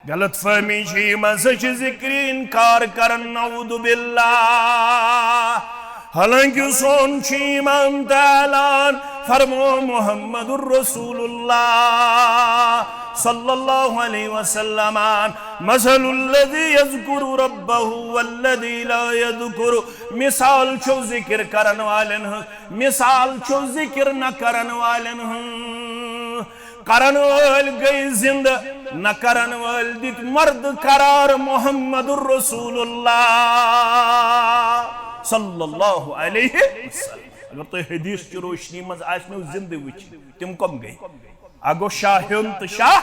गलत फहमी सच जिक्र इनकार करन नऊदु बिल्लाह। हालांकि सोन ईमान तआलान फरमो मुहम्मदुर रसूलुल्लाह सल्लल्लाहु अलैहि वसल्लम मसलुल्लज़ी यज़कुरु रब्बहु वल्लज़ी ला यज़कुरु। मिसाल छो जिक्र करन वालन मिसाल छो जिक्र न करन वालन। करन वाल गई जिंद न करन वाल दित मर्द करार मुहम्मदुर रसूलुल्लाह सल्लल्लाहु अलैहि वसल्लम। अगर तो हदीस की रोशनी मज आसनो जिंद वच तिम कम गई अगो शाहुन तो शाह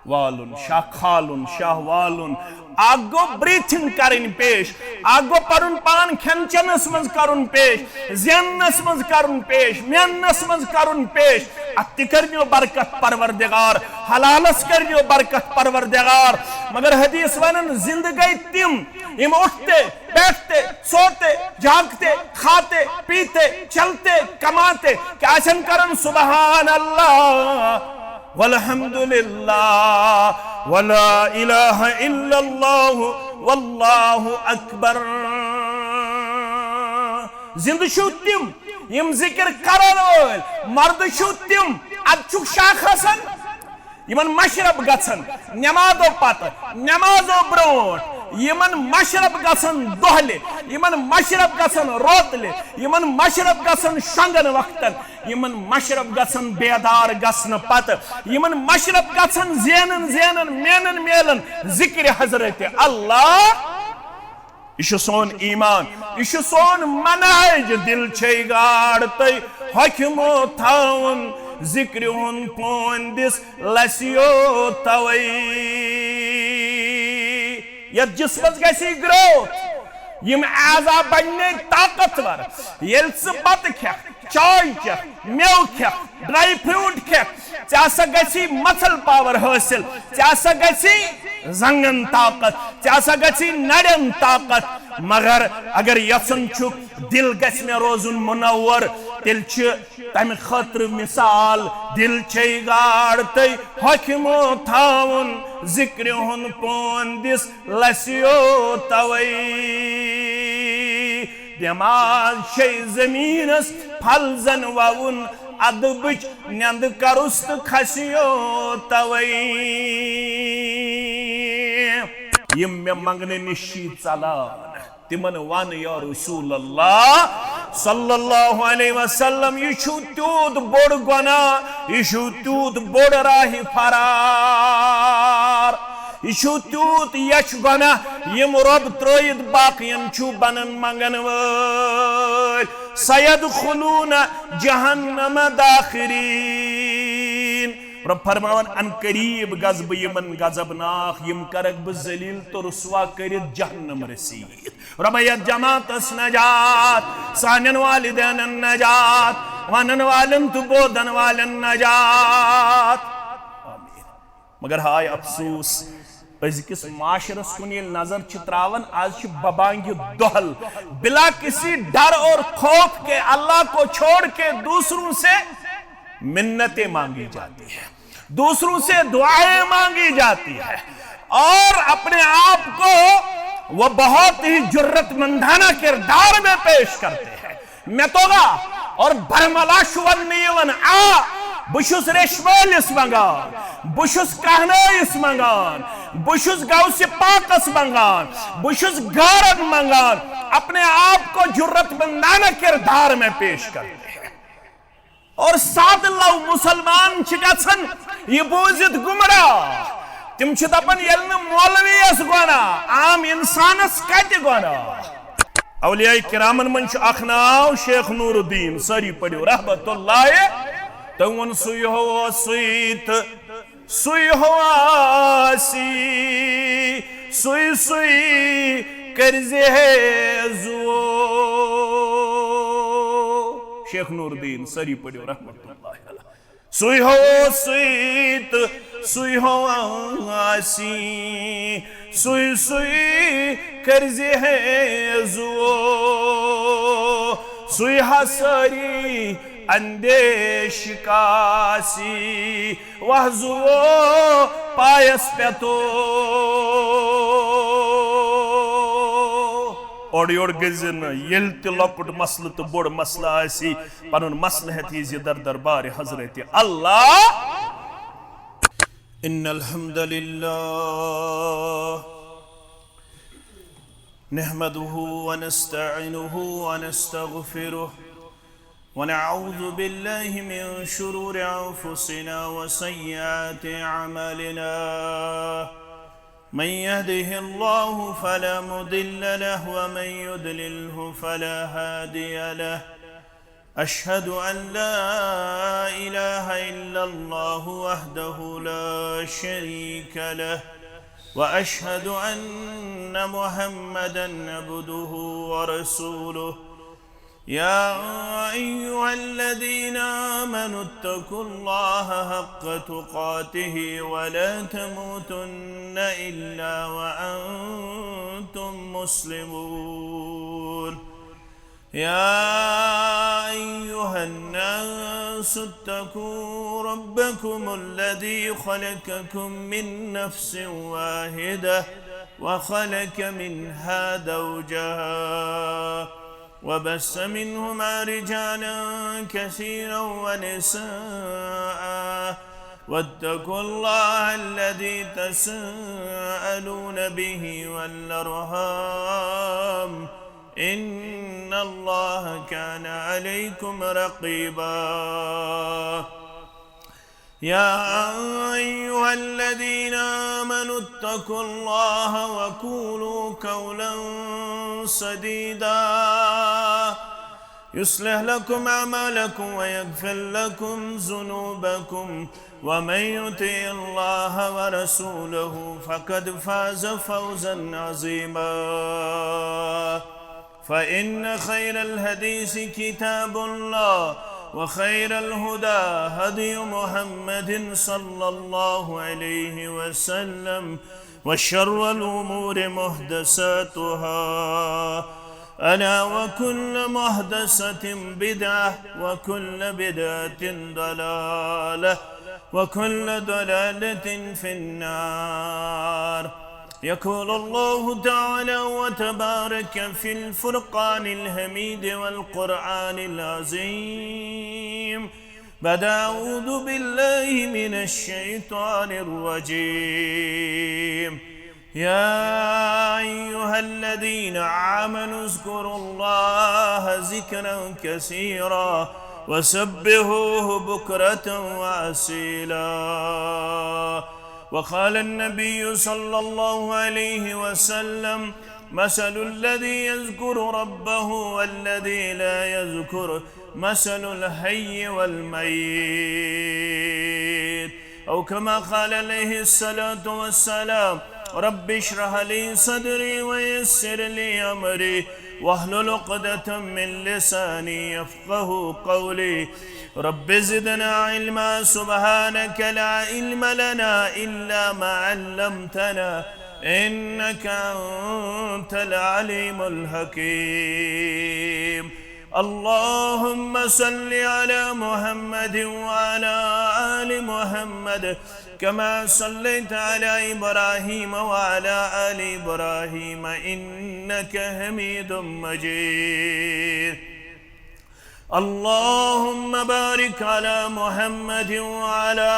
वालुन शाह खालुन शाह वालुन आगो ब्रीथिंग करन पेश आगो परुन पान खेनचनस मज करुन पेश ज़ेनस मज करुन पेश मेनस मज करुन पेश अति करनियो बरकत परवरदिगार हलालस करनियो बरकत परवरदिगार। मगर हदीस वनन जिंदगी तिम इम उठते बैठते सोते जागते खाते पीते चलते कमाते क्या करन सुबहान अल्लाह वल्हम्दुलिल्लाह वला इलाहा इल्लल्लाह वल्लाहु अकबर। जिंद छु तिम यम जिक्र करन वल मर्द छु तिम अचु शाख हसन यमन मशरब गसन नमाजो पत नमाजो ब्रोट यमन मशरब गसन दोहले यमन मशरब गसन रोतले यमन मशरब गसन शंगन वक्तन यमन मशरब गसन बेदार गसन पत यमन मशरब गसन ज़ेनन ज़ेनन मेनन मेलन जिक्र हजरत अल्लाह। यह सोन ईमान यह सोन मनाज दिल छे गाड़ते हकमो थावन जिक्र हुन पोंदिस लसियो तवई। यह जिस्मस गसी ग्रोथ यम आजा बनने ताकतवर ये बत खे चाय खे मेव खे ड्राई फ्रूट खे चा गसी मसल पावर हासिल चा गसी जंगन ताकत चा गसी नड़न ताकत। मगर अगर यसन छुक दिल गस में रोजुन मुनव्वर तिल तम खतर मिसाल दिल छे गाड़ते हकमो थावन जिक्र हुन पोंदिस लसियो तवई। दिमाग शे जमीनस फल जन वउन अदबच नंद करुस्त खसियो तवई। यम मे मंगने निशी चलान तिमन वन या रसूल अल्लाह सल्लल्लाहु अलैहि वसल्लम यह तूत बोड़ गुनाह यह तूत बोड़ राह फरार यह तूत यश गुनाह यम रब त्रोयत बाकियन छु बनन मंगन वल सयदखुलून जहन्नम दाखिरीन। रब फरमान अन करीब गजब यमन गजबनाक यम करक ब जलील तो रुसवा करित जहन्नम रसीद। रबैयत जमातस नजात सानन वालिदैन नजात वनन वालन तो बोदन वालन नजात आमीन। मगर हाय अफसोस अजकिस माशरस कुन ये नजर त्रावन आज बबांगी दोहल बिला किसी डर और खौफ के अल्लाह को छोड़ के दूसरों से मिन्नतें मांगी जाती है दूसरों से दुआएं मांगी जाती है और अपने आप को वह बहुत ही जुर्रतमंदाना किरदार में पेश करते हैं। मैं तोगा और भरमला शुवन आ बुशुस रेशमालिस मंगान बुशुस कहनाइस मंगान बुशुस गौसे पाकस मंगान बुशुस गारन मंगान अपने आप को जुर्रतमंदाना किरदार में पेश करते हैं। और सात लव मुसलमान गन यह बूजित गुमराह तिम दपन यल मौलवीस गोना आम इंसानस कत गोना। औलिया किरामन मन अख नाव शेख नूरुद्दीन सारी पढ़ो रहमतुल्लाह तो वन सुई हो आसी सुई सुई करजे जुओ। शेख नूरुद्दीन सारी पढ़ो रहमतुल्लाह सुई हो आसी सुई सुई करजे जुओ सुई हसरी अंदेश कासी वहजुओ पायस पेतो और योर गजन येल ते लकुट मसल तो बोड़ मसला आसी पनुन मसलहत ही दर दरबार हजरत अल्लाह इन्नल हम्दुलिल्लाह नहमदुहु व नस्तईनुहु व नस्तगफिरुह व नऊज़ु बिल्लाहि मिन शुरूरि अंफुसिना व सय्यिआति अमालिना मन यहदिहिल्लाहु फला मुदिल्ल लहु व मन युद्लिल्हु फला हादिय लहु अशहदु अन ला इलाहा इल्लल्लाहु वहदहु ला शरीक लहु व अशहदु अन्न मुहम्मदन अब्दुहु व रसूलुहु या अय्युहल्लज़ीना आमनु इत्तक़ुल्लाहा हक़्क़ तुक़ातिहि व ला तमूतुन्न इल्ला व अंतुम मुस्लिमून या अय्युहन्नासु इत्तक़ू रब्बकुमुल्लज़ी ख़लक़कुम मिन नफ्सिन वाहिदह व ख़लक़ मिन्हा ज़ौजहा वबस्स मिन्हुमा रिजालन कसीरन व निसाअ वत्तक़ुल्लाह अल्लज़ी तसअलून बिही वल अर्हाम इन्नल्लाह कान अलैकुम रक़ीबा या अय्युहल्लज़ीना आमनु इत्तक़ुल्लाह व क़ूलू क़ौलन सदीदा युस्लिह लकुम अमालकुम व यग़फ़िर लकुम ज़ुनूबकुम व मन युतिइल्लाह व रसूलहु फ़क़द फ़ाज़ फ़ौज़न अज़ीमा फ़इन्न ख़ैरल हदीस किताबुल्लाह व ख़ैरल हुदा हदी मुहम्मदिन सल्लल्लाहु अलैहि वसल्लम व शर्रल उमूरि मुहदसातुहा अला व कुल्लु मुहदसतिन बिदअह व कुल्लु बिदअतिन दलालह व कुल्लु दलालतिन फिन्नार يقول الله تعالى وتبارك في الفرقان الحميد والقرآن العظيم بعد أعوذ بالله من الشيطان الرجيم يا أيها الذين آمنوا اذكروا الله ذكرا كثيرا وسبحوه بكرة وأصيلا وقال النبي صلى الله عليه وسلم مثل الذي يذكر ربه والذي لا يذكر مثل الحي والميت أو كما قال عليه الصلاة والسلام رب اشرح لي صدري ويسر لي أمري واحلل عقدة من لساني يفقه قولي رب زدنا علما سبحانك لا علم لنا إلا ما علمتنا إنك أنت العليم الحكيم اللهم صل على محمد وعلى آل محمد كما صليت على إبراهيم وعلى آل إبراهيم إنك حميد مجيد اللهم بارك على محمد وعلى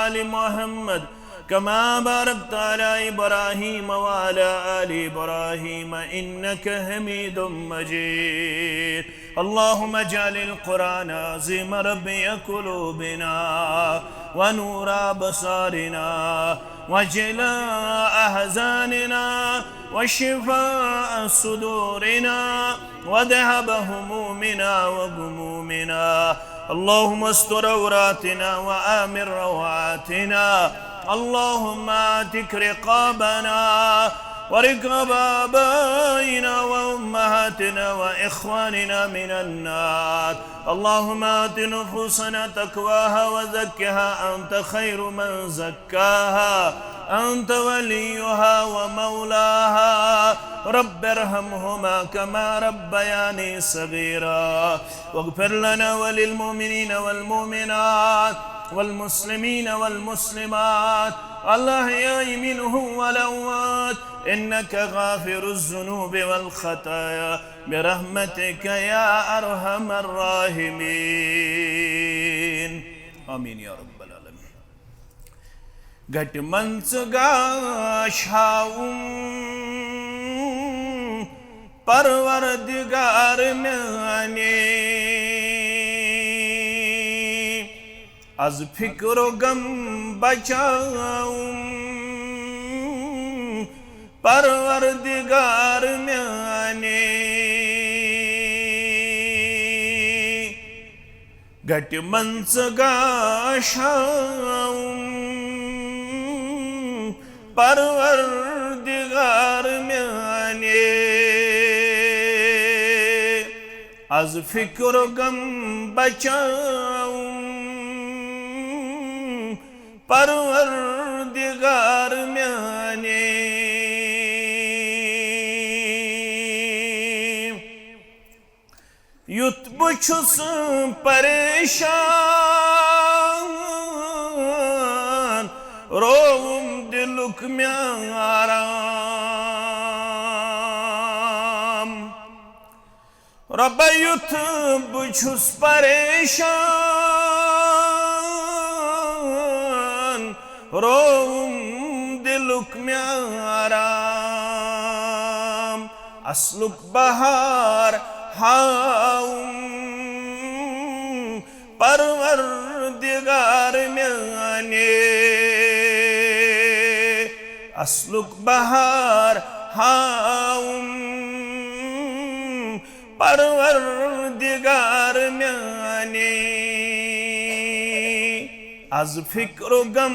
آل محمد كما باركت على إبراهيم وعلى آل إبراهيم إنك حميد مجيد اللهم اجعل القرآن عظيم ربي قلوبنا ونور أبصارنا وجلاء أحزاننا وشفاء صدورنا وذهب همومنا وغمومنا اللهم استر عوراتنا وآمن روعاتنا اللهم آتك رقابنا ورقاب آبائنا وأمهاتنا وإخواننا من النار اللهم آت نفوسنا تقواها وزكها أنت خير من زكاها أنت وليها ومولاها رب ارحمهما كما ربياني صغيرا واغفر لنا وللمؤمنين والمؤمنات والمسلمين والمسلمات الأحياء منهم والأموات إنك غافر الذنوب والخطايا برحمتك يا أرحم الراحمين آمين يا رب العالمين. घट मंच गाशाऊं परवरदिगार म्याने आज फिक्रो गम बचाऊं परवरदिगार म्याने घट मंच गाशाऊं परवरदिगार म्याने आज फिक्र गम बचाऊं परवरदिगार म्याने युत बुछुस परेशान रोम दिलुक म्याराम रब युत बुछुस परेशान रोम दिलुक म्याराम असलुक बहार हाऊं परवरदिगार म्याने असलुक बहार हाऊं परवरदिगार म्याने आज फिक्रो गम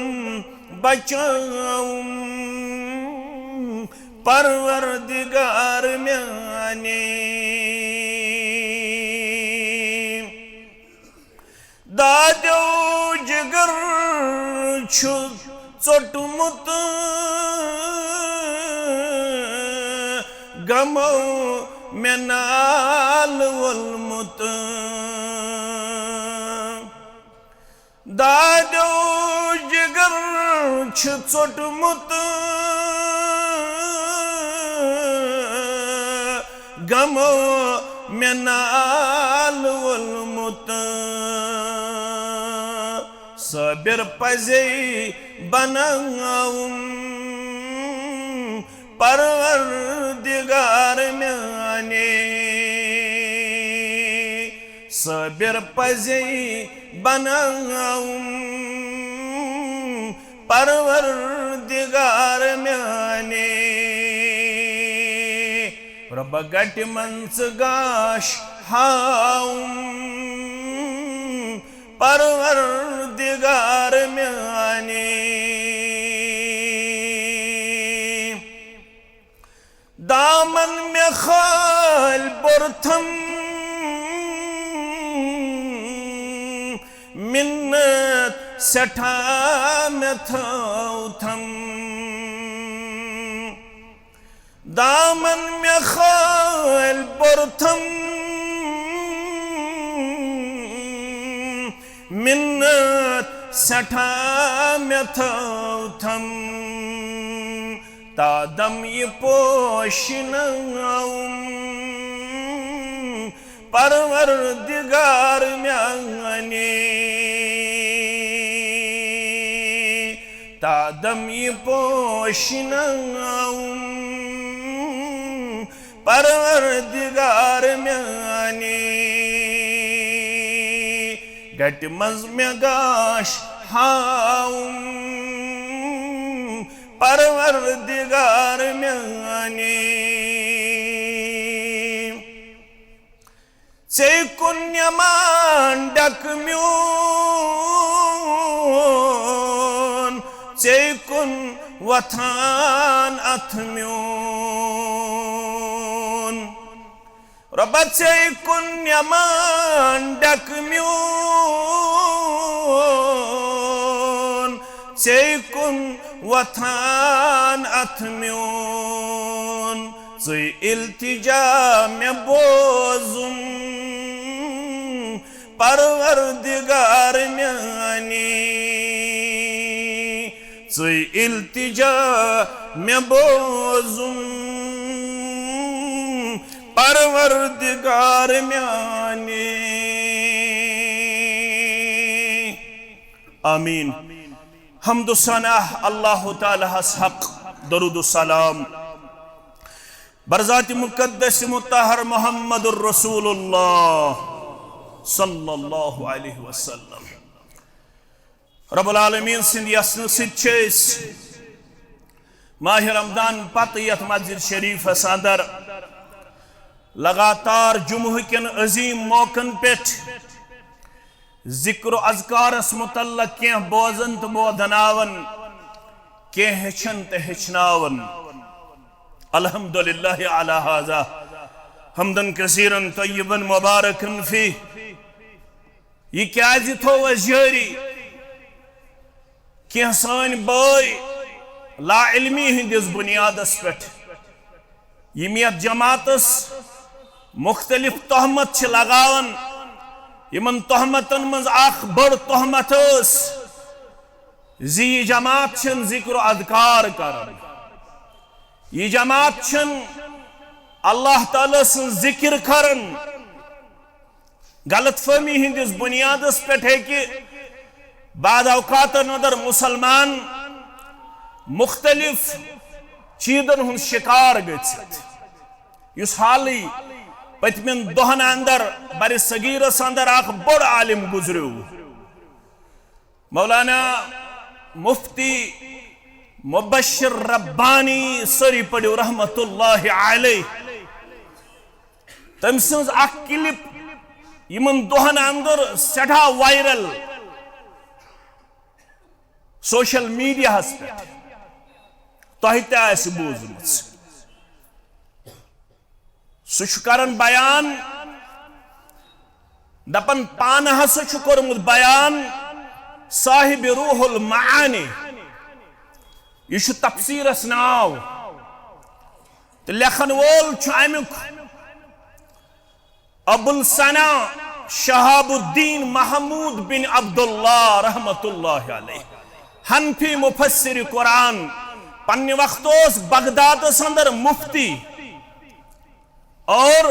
बचाऊं परवरदिगार म्याने दादो जिगर छु चोटमुत गमो मेनाल वलमुत दादो जिगर छु चोटमुत गमो मेनाल वलमुत सबीर पजे बनाऊं परवरदिगार म्याने सबीर पजे बनाऊं परवरदिगार म्याने रब गट मंच गाश हाऊं परवरदिगार म्याने दामन में खाल बुरथम मिन्नत सठा में थम दामन में खाल बुरथम मिन्नत सठा में थम तादम ये पोशनाऊं परवरदिगार म्याने तादम ये पोशनाऊं परवरदिगार म्याने घट मज में गाश हाऊं परवरदिगार म्याने से कुन्यमान डक म्योन से कुन वथान अथ म्योन रबत से कुन्यमान डक म्योन से कुन वथान अथ म्यून ज़ै इल्तिजा में बोजुम परवरदिगार म्यानी ज़ै इल्तिजा में बोजुम परवरदिगार म्यानी। आमीन। हम्दु सनाह अल्लाह ताला हक दरूद सलाम बरज़ात मुक़द्दस मुत्तहर मुहम्मदुर रसूलुल्लाह सल्लल्लाहु अलैहि वसल्लम। रब्बुल आलमीन सिंद यस्न सिच माह रमदान पत यथ मस्जिद शरीफ अंदर लगातार जुम्ह कन अजीम मौकन पे जिक्र अज़कारस मुतल्लक क्या बोजन तो बोधनावन क्या हेचन तो हेचनावन। अल्हम्दुलिल्लाह अला हाज़ा हम्दन कसीरन तय्यबन मुबारकन फी। ये क्या थो जारी क्या सान बाय ला इल्मी हिंदिस बुनियादस पे यम यथ जमातस मुख्तलिफ तहमत लगावन। यमन तहमतन मज अख बड़ तहमत जी जमात जिक्र अदकार कर। यह जमात अल्लाह ताला सं जिक्र करन। गलत फहमी हिंदिस बुनियादस पे है कि बाद औकात नदर मुसलमान मुख्तलिफ चीजन हुन शिकार गस हाल पतमिन दोहन अंदर बर सगीरस अंदर अख बड़ आलिम गुजरो मौलाना मुफ्ती मुबश्शिर रब्बानी सरी पड़ो रहमतुल्लाहि अलैह। तम सज अख क्लिप यमन दोहन अंदर सठा वायरल सोशल मीडिया पे तह तह बोजम सह बयान दपन पान हसा कोर्मुत बयान साहिब रूहुल मानी यह तफसीरस नाव तो लेखन वोल अमुक अबुल सना शहाबुद्दीन महमूद बिन अब्दुल्लाह रहमतुल्लाह अलैह हनफी मुफस्सिर कुरान पन्ने वक्त बगदाद अंदर मुफ्ती और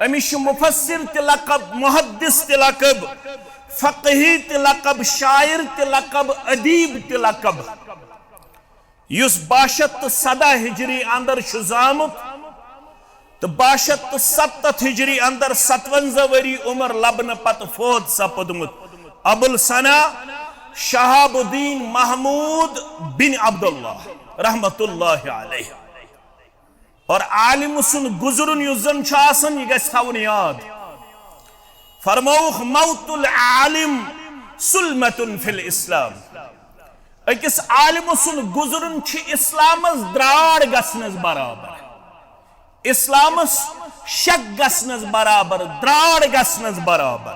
अमिश मुफस्सिर तिलकब मुहद्दिस तिलकब फ़क़ही तिलकब शायर तिलकब अदीब तिलकब युस 62 हिजरी अंदर शुजामुत तो 62 हिजरी अंदर 57 वरी उमर लबन पत फोत सपदमुत अबुल सना शहाबुद्दीन महमूद बिन अब्दुल्लाह रहमतुल्लाह अलैह। और आलिम सुन गुजरुन युजन छासन यह गवन याद फरमौख मौतुल आलिम सुल्मतुन फिल इस्लाम। अकिस आलिम सुन गुजरुन इस्लामस द्राड़ गसनस बराबर इस्लामस शक गसनस बराबर द्राड़ गसनस बराबर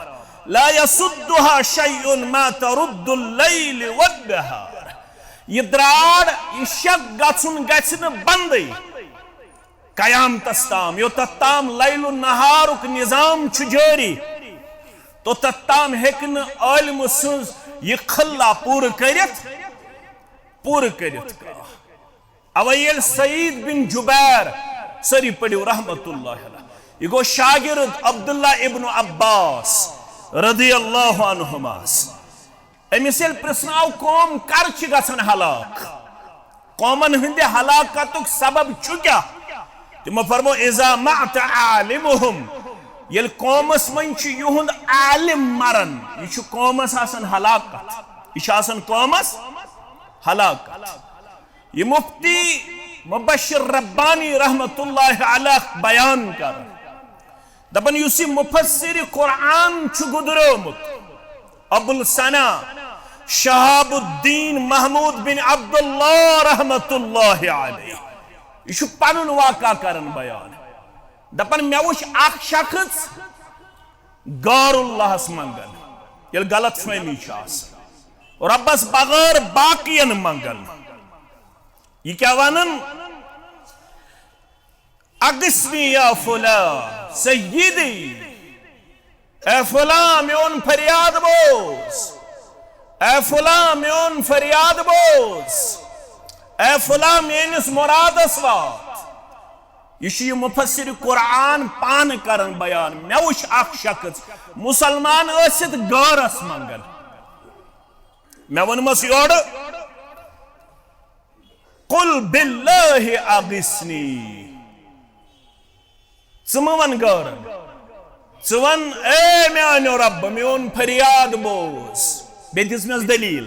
ला यसुद्दुहा शैउन मा तरुद्दुल लैल वद्दहार। यह द्राड़ यह शक गसुन गसन बंद कयामतस ताम यो तत्ताम लैलु नहारुक निजाम जारी तो तत्ताम हेकन आलिम सज यह खल्ला पूर करित अवैल सईद बिन जुबैर सरी पड़ो रहमतुल्लाह अलैह। यह गो शागिर्द अब्दुल्ला इब्न अब्बास रदियल्लाहु अन्हुमा अमिस प्रश्नाव कौम कर गसन हलाक कौमन हंदे हलाकतुक सबब छु क्या तिमो फरमो इज़ा मअत आलिमुहुम यल कौमस मन युहुंद आलिम मरन यह कौमस आसन हलाकत यह आसन कौमस हलाकत। यह मुफ्ती मुबश्शिर रब्बानी रहमतुल्लाह अलैह बयान कर दपन युस मुफस्सिर कुरान गुजरोमुत अबुल सना शहाबुद्दीन महमूद बिन अब्दुल्लाह रहमतुल्लाह अलैह यह पनुन वाक़ा करन बयान दपन मे वुच अख शख्स गारुल्लाहस मंगन यल गलत फहमी रब्बस बगैर बाकियन मंगन यह क्या वनन अगिस्नी या फुला सय्यदी ए फुला मेन फरियाद बोस ए फुला मेन फरियाद बोस ए फुला मेनिस मुरादस वात यह मुफस्सिर कुरान पान करन बयान मे वुच अख शख्स मुसलमान ٲसित गौरस मंगन मे वनमस योर कुल बिल्लाहि अगिस्नी वन गौरन वन ए म्यानो रब मेन फरियाद बोस बे दिसमस दलील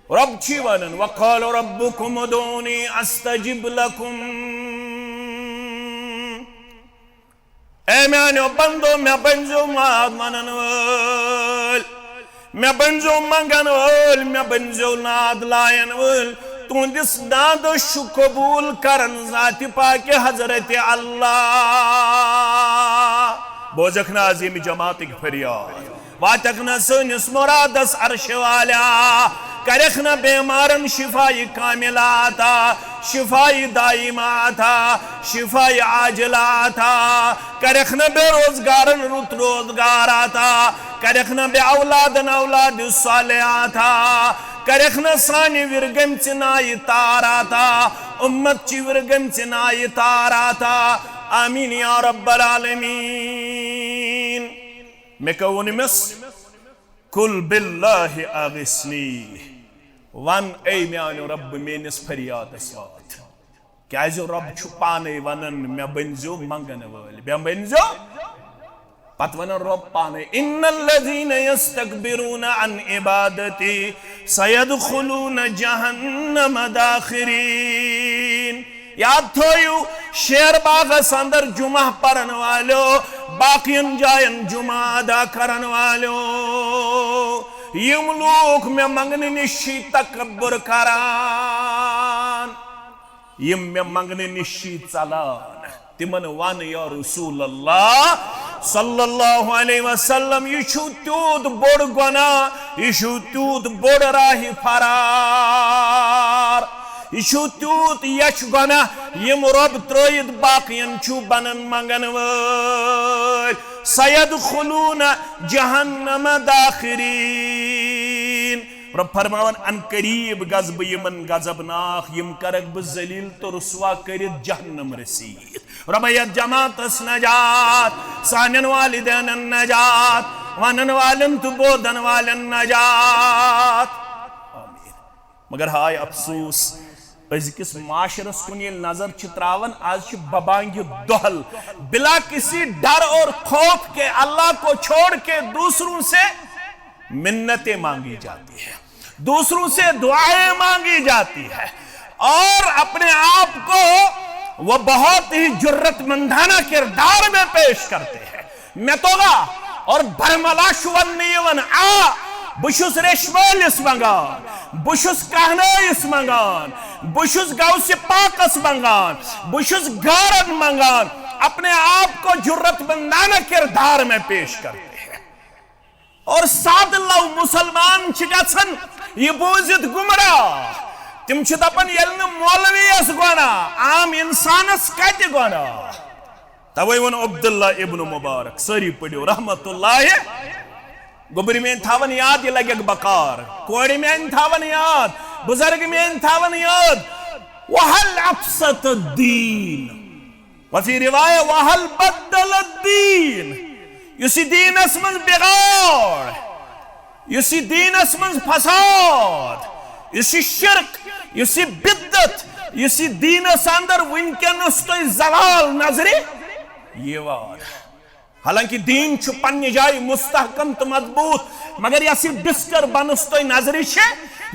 रब छी वनन वक़ाल रब्बुकुम उदूनी अस्तजिब लकुम ए म्यानो बंदो मे बनजो मनन वल मे बनजो मंगन वल मे बनजो नाद लायन वल तुंदिस नाद कबूल करन ज़ाति पाक हजरत अल्लाह बोझक ना अजीम जमात की फरियाद वातक न सनिस मुरादस अर्श वाला करख न बेमारन शिफाई कामिलाता शिफाई दाइमाता शिफाई आजिलाता करख न बेरोजगारन रुत रोजगाराता करख न बे औलादन औलाद सालिहाता करख न सानि विरगम चिनाई ताराता उम्मत ची विरगम चिनाई ताराता आमीन या रब्बल आलमीन मे कवनमस कुल बिल्लाहि अगिस्नी वन ए म्यानो रब मेनिस फरियादस वात क्या रब छु पाने वनन मे बनजो मंगन वल मे बनजो पत वन रब पाने इन्नल्लज़ीना यस्तकबिरूना अन इबादती सयदखुलूना जहन्नम दाखिरीन याद थोयु शेर बागस अंदर जुमा पढ़न वालो बाकियन जायन जुमा अदा करन वालो यम लोग में मंगने निशी तकब्बुर करान यम में मंगने निशी चलान तिमन वन या रसूल अल्लाह सल्लल्लाहु अलैहि वसल्लम यशु तूद बोड़ गुना यशु तूद बोड़ राही फरार यशु तूत यश गुना यम रब त्रोयद बाकियन छु बनन मंगन वल सयदखुलूना जहन्नम दाखिरीन रब फरमावन अन करीब गजब यमन गजबनाक यम करक ब जलील तो रुसवा करित जहन्नम रसीद रबयत जमातस नजात सानन वालिदैन नजात वनन वालन तो बोदन वालन नजात आमीन। मगर हाय अफसोस अजकिस माशरस कुन नजर त्रावन आज बबांग दोहल बिला किसी डर और खौफ के अल्लाह को छोड़ के दूसरों से मिन्नतें मांगी जाती है, दूसरों से दुआएं मांगी जाती है और अपने आप को वह बहुत ही जुर्रतमंदाना किरदार में पेश करते हैं। मेतोगा और बरमला शुवन नीवन आ बुशुस रेशमलिस मंगान बुशुस कहनाइस मंगान बुशुस गौस पाकस मंगान बुशुस गारन मंगान अपने आप को जुर्रतमंदाना किरदार में पेश करते हैं और सादल्ला मुसलमान गन यह बूजित गुमराह तिम दपन ये मौलवीस गोना आम इंसानस कत गोना तवे वन अब्दुल्ला इब्न मुबारक सरी पढ़ो रहमतुल्लाह गोबर में थावन याद ये लगे बकार कोड़ी में थावन याद बुजुर्ग में थावन याद वहल अफसत दीन वफी रिवाया वहल बदल दीन युसी दीनस मज बिगाड़ युसी दीनस मज फसाद युसी शिर्क युसी बिद्दत युसी दीनस अंदर वनकनस तो जलाल नजरे ये वार हालांकि दीन छु पन्ने जाय मुस्तहकम तो मजबूत मगर यसी बिस्तर बनस तो नजर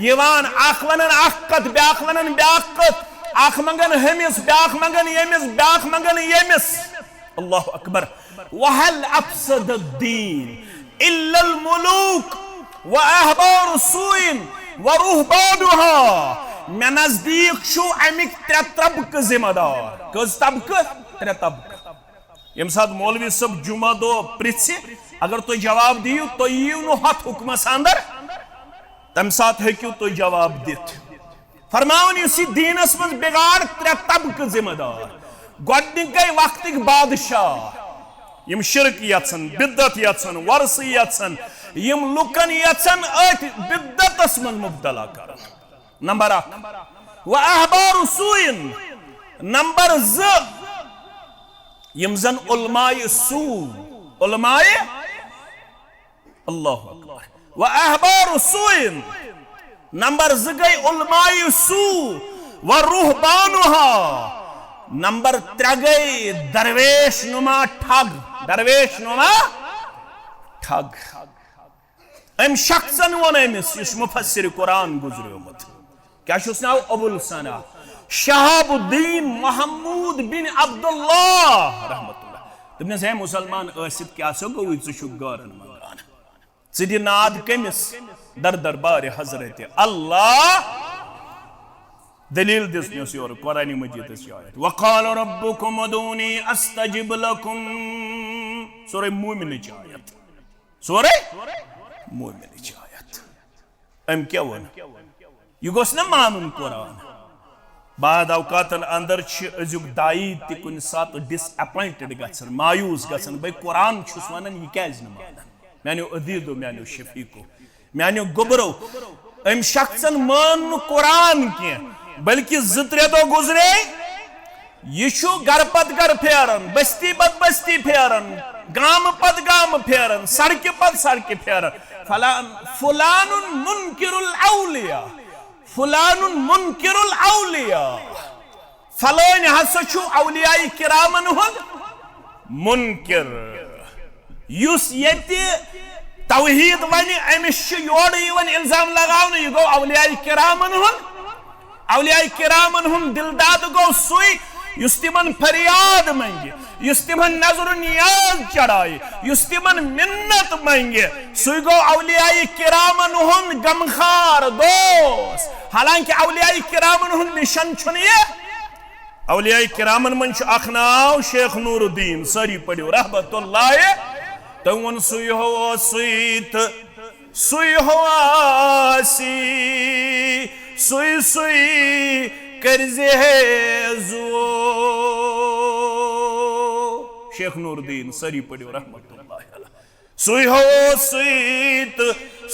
यवान आख वनन आखत ब्याख वनन ब्याखत आख मंगन हमिस ब्याख मंगन यमिस ब्याख मंगन यमिस अल्लाह अकबर वहल अफसद दीन इल्लल मुलूक व अहबार सुइन व रुहबानुहा मे नजदीक छु अमिक त्रे तबक जिम्मेदार कस तबक त्रे तबक यम साथ मौलवी सब जुमा दो पृथ्वी अगर तो जवाब दियो तो यू नो हथ हुकमस अंदर तम साथ हेक्यू तो जवाब दित फरमावन इसी दीनस मज बिगाड़ त्रे तबक जिम्मेदार गोडनिकै वक्तिक बादशाह यम शिरक यत्सन बिद्दत यत्सन वर्स यत्सन यम लुकन यत्सन अथ बिद्दतस मज मुब्तला कर नंबर 1 व अहबार सूइन नंबर 2 यम जन उलमाए सू उलमाए अल्लाहु अकबर व अहबार सूइन नंबर 2 गई उलमाए सू व रुहबानुहा नंबर 3 गई दरवेश नुमा ठग दरवेश नुमा ठग अम शख्सन वन अमिस इस मुफस्सिर कुरान गुजरियोमुत क्या छुस नाव अबुल सना शहाबुद्दीन महमूद बिन अब्दुल्लाह रहमतुल्लाह तुमने से मुसलमान असित क्या सो गई छु गारन मंगान सिदी नाद कमिस दर दरबार हजरत अल्लाह दलील दिस योर कुरान मजीद आयत वक़ाल रब्बुकुम उदूनी अस्तजिब लकुम सूरह मोमिन आयत सूरह मोमिन आयत अम क्या वन यह गोस न मानुन कुरान बाद औकातन अंदर अजुक दाई ते कुन सात डिसअपॉइंटेड गसन मायूस गसन भाई कुरान छुस वनन यह कैज न मानन मानो अदीदो मानो शफीको मानो गुबरो अम शख्सन मान कुरान के बल्कि 2-3 दो गुजरे यह घर पत घर फेरन बस्ती पत बस्ती फेरन गाम पत गाम फेरन सड़क पत सड़क फेरन फुलानुन मुनकिरुल औलिया फुलानुन मुनकिरुल औलिया फलान हसा छु औलियाई किरामन हुंद मुनकिर युस यति तौहीद वनि अमिस छु योड़ यवन इल्जाम लगावन यह गो औलियाई किरामन हुंद औलियाई किरामन हुंद दिलदाद गो सुई युस तिमन फरियाद मंगे युस तिमन नजर नियाज चढ़ाए युस तिमन मिन्नत मंगे सुई गो औलियाई किरामन हुंद गमखार दोस्त हालांकि औलियाई किरामन हुंद मिशन छुनिए औलियाई किरामन मन छु अख नाव शेख नूरुद्दीन सारी पढ़ियो रहमतुल्लाह तवन सुई हो सुईत सुई हो आसी सुई सुई कर्जे है जो शेख नूरुद्दीन सरी पढ़ियो रहमतुल्लाह अलैह सुई हो सुईत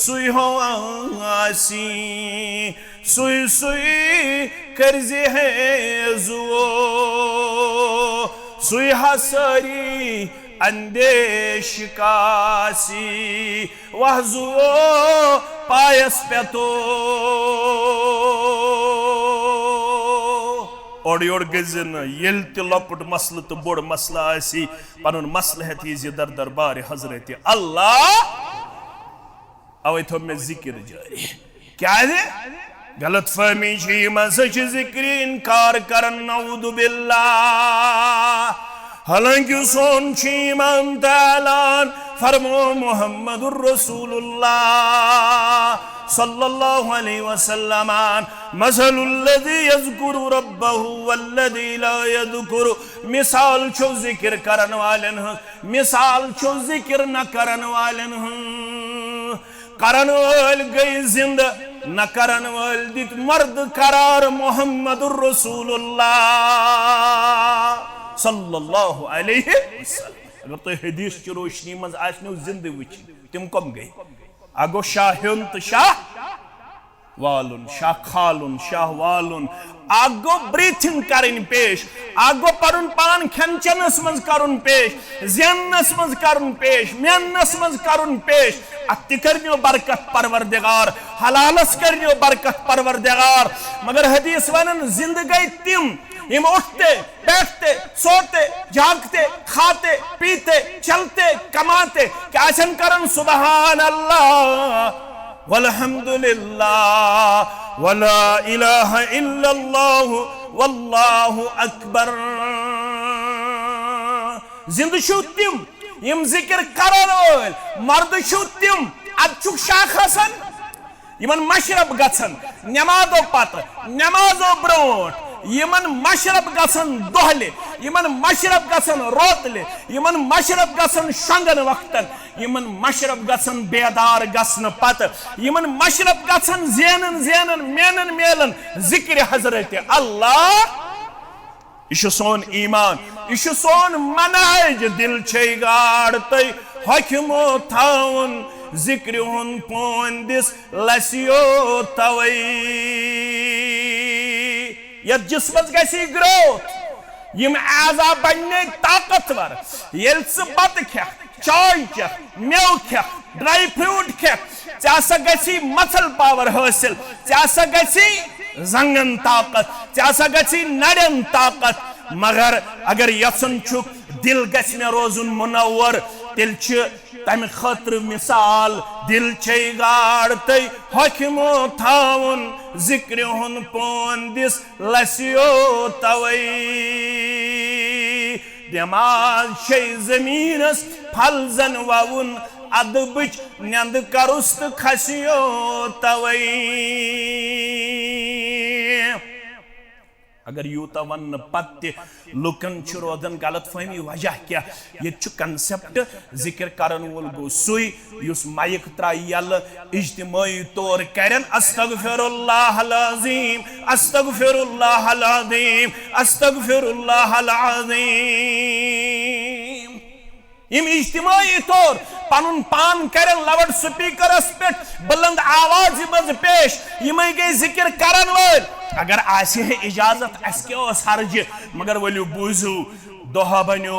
सुई हो आसी सुई सुई कर्जे है जो सुई हसरी अंदेश कासी वह जो पायस पे और योर गजन येल ते लकुट मसल तो बोड़ मसला आसी पनुन मसल है तीज दर दरबार हजरत अल्लाह अवे तो में जिक्र जारी क्या है गलत फहमी छी मसच जिक्र इनकार करन नऊदु बिल्लाह हालांकि सोन छी ईमान तालान फरमो मुहम्मदुर रसूलुल्लाह सल्लल्लाहु अलैहि वसल्लम मसलुल्लज़ी यज़कुरु रब्बहु वल्लज़ी ला यज़कुरु मिसाल छो जिक्र करन वालन मिसाल छो जिक्र न करन वालन करन वाल गई जिंद न करन वाल दित मर्द करार मुहम्मदुर रसूलुल्लाह सल्लल्लाहु अलैहि वसल्लम अगर तो हदीस की रोशनी मज आसनो जिंद वच तिम कम गई अगो शाहुन तो शाह वालुन शाह खालुन शाह वालुन आगो ब्रीथिंग करिन पेश आगो परुन पान खनचनस मज करुन पेश ज़ियनस मज करुन पेश मेनस मज करुन पेश अति करनियो बरकत परवरदिगार हलालस करनियो बरकत परवरदिगार मगर हदीस वनन जिंदगी तिम इम उठते बैठते सोते जागते खाते पीते चलते कमाते क्या करन सुबहान अल्लाह वल्हम्दुलिल्लाह वला इलाहा इल्लल्लाह वल्लाहु अकबर जिंद छु तिम इम जिक्र करन वल मर्द छु तिम अचुक शाख हसन इमन मशरब गछन नमाजो पत्र नमाजो ब्रोट यमन मशरब गसन दोहले यमन मशरब गसन रोतले यमन मशरब गसन शंगन वक्तन यमन मशरफ गसन बेदार गसन पत यमन मशरफ गसन ज़ेनन मेनन मेलन जिक्र हजरत अल्लाह यह सोन ईमान यह सोन मनाज दिल छे गाड़ तय हकमो थाउन जिक्र हुन पोंदिस लसियो तवई यह जिस्मस गसी ग्रोथ यम आजा बनने ताकतवर येल से बत खे चाय खे मेव खे ड्राई फ्रूट खे चासा गसी मसल पावर हासिल चासा गसी जंगन ताकत चासा गसी नड़न ताकत मगर अगर यसन छुक दिल गस मे रोजुन मुनव्वर तिल छ तम खतर मिसाल दिल छे गाड़ तय हकमो थाउन जिक्र हुन पोंदिस लसियो तवई दिमाग छे जमीनस फल जन ववुन अदबच नंद करुस्त खसियो तवई अगर यूता वन पत्ते लुकन रोदन गलत फहमी वजह क्या ये कंसेप्ट जिक्र करन वोल गो सुई युस माइक त्राई यल इज्तिमाई तौर करन अस्तगफिरुल्लाहल अज़ीम अस्तगफिरुल्लाहल अज़ीम अस्तगफिरुल्लाहल अज़ीम यम इज्तिमाई तौर पनुन पान करन लाउड स्पीकरस पे बुलंद आवाज मज पेश यमई गई जिक्र करन वोल अगर आसे है इजाजत अस्के हर्ज मगर वलियो बूजू दोहा बनो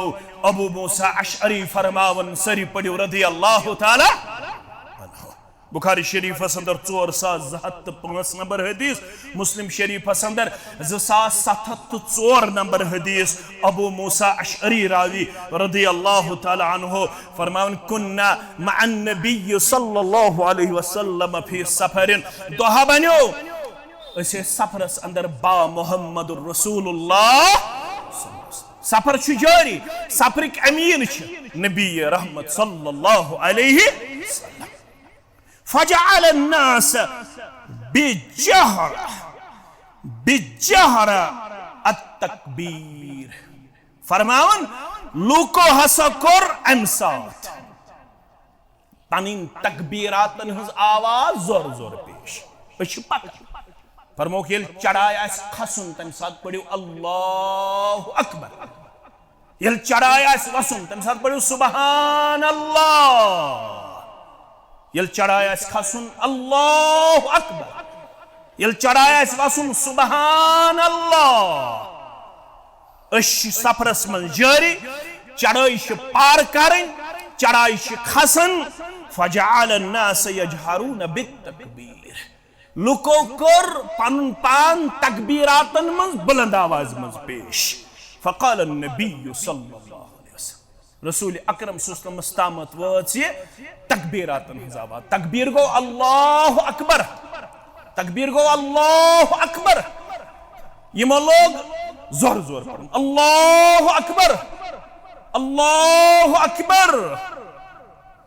अबू मूसा अशअरी फरमावन सरी पड़ो रदी अल्लाह ताला बुखारी शरीफ अंदर 4205 नंबर हदीस मुस्लिम शरीफ अंदर 2704 नंबर हदीस अबू मूसा अशअरी रावी रदी अल्लाह ताला अन्हु फरमावन कुन्ना मअन नबी सल्लल्लाहु अलैहि वसल्लम फी सफरिन दोहा बनो ऐसे सफरस अंदर बा मोहम्मद रसूलुल्लाह सफर जारी सफरिक अमीन नबी रहमत सल्लल्लाहु अलैहि वसल्लम फजअल अन्नास बिजहर अत्तकबीर फरमावन लूको हसा कोर अमसात तनिन तकबीरातन हुज आवाज जोर जोर पेश पता फरमो कि चढ़ाया खसुन तम साथ पढ़ो अल्लाहु अकबर यल चढ़ाया वसुन तम साथ पढ़ो सुबहान अल्लाह यल चढ़ाया खसुन अल्लाहु अकबर यल चढ़ाया वसुन सुबहान अल्लाह सफरस मन जारी चढ़ाई पार करें चढ़ाई खसन फजअल अन्नास यजहरून बित्तकबीर लुको कर पन पान तकबीरातन मज बुलंद आवाज मज पेश फकाल नबी सल्लल्लाहु अलैहि वसल्लम रसूल अकरम सल्लल्लाहु अलैहि वसल्लम वच ये तकबीरातन हज आवाज तकबीर गो अल्लाहु अकबर तकबीर गो अल्लाहु अकबर यम लोग जोर जोर पढ़न अल्लाहु अकबर अल्लाहु अकबर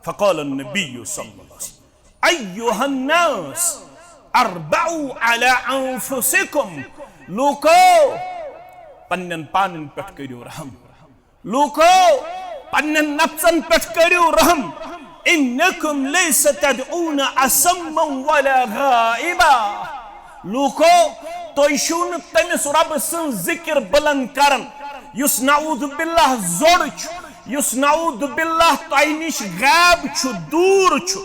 फकाल नबी सल्लल्लाहु अलैहि वसल्लम अय्युहन नास अरबउ अला अंफुसिकुम लूको पन्नन पानन पेट करियो रहम लूको पन्नन नफ्सन पेट करियो रहम इन्नकुम लैस तदऊन असम्मा वला गाइबा लूको तोयशुन तमिस रब सन जिक्र बुलंद करन युस नऊद बिल्लाह जोड़ युस नऊद बिल्लाह तोयनिश गायब छु दूर छु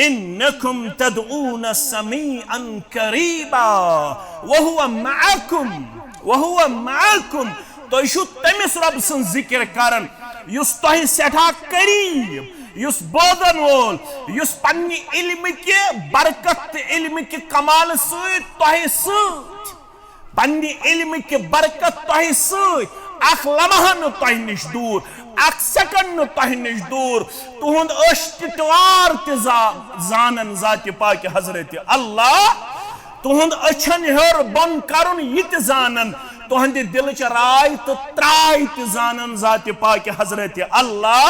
इन्नकुम तदऊन समीअन करीबा वहुव मअकुम तोयशु तमिस रब सन जिक्र करन युस तोहि सेठा करीब युस बोदन वोल युस पन्नी इल्म के बरकत इल्म के कमाल सत तोहि सत पन्नी इल्म के बरकत तोहि सत अख लम्हा न तोहि निश दूर अख सेकंड न तोहि निश दूर तुहुंद अश्तिवार ते जानन जाति पाक हजरत अल्लाह तुहुंद अछन हर बन करन यत जानन तुहंद दिल च राय तो त्राय ते जानन जाति पाक हजरत अल्लाह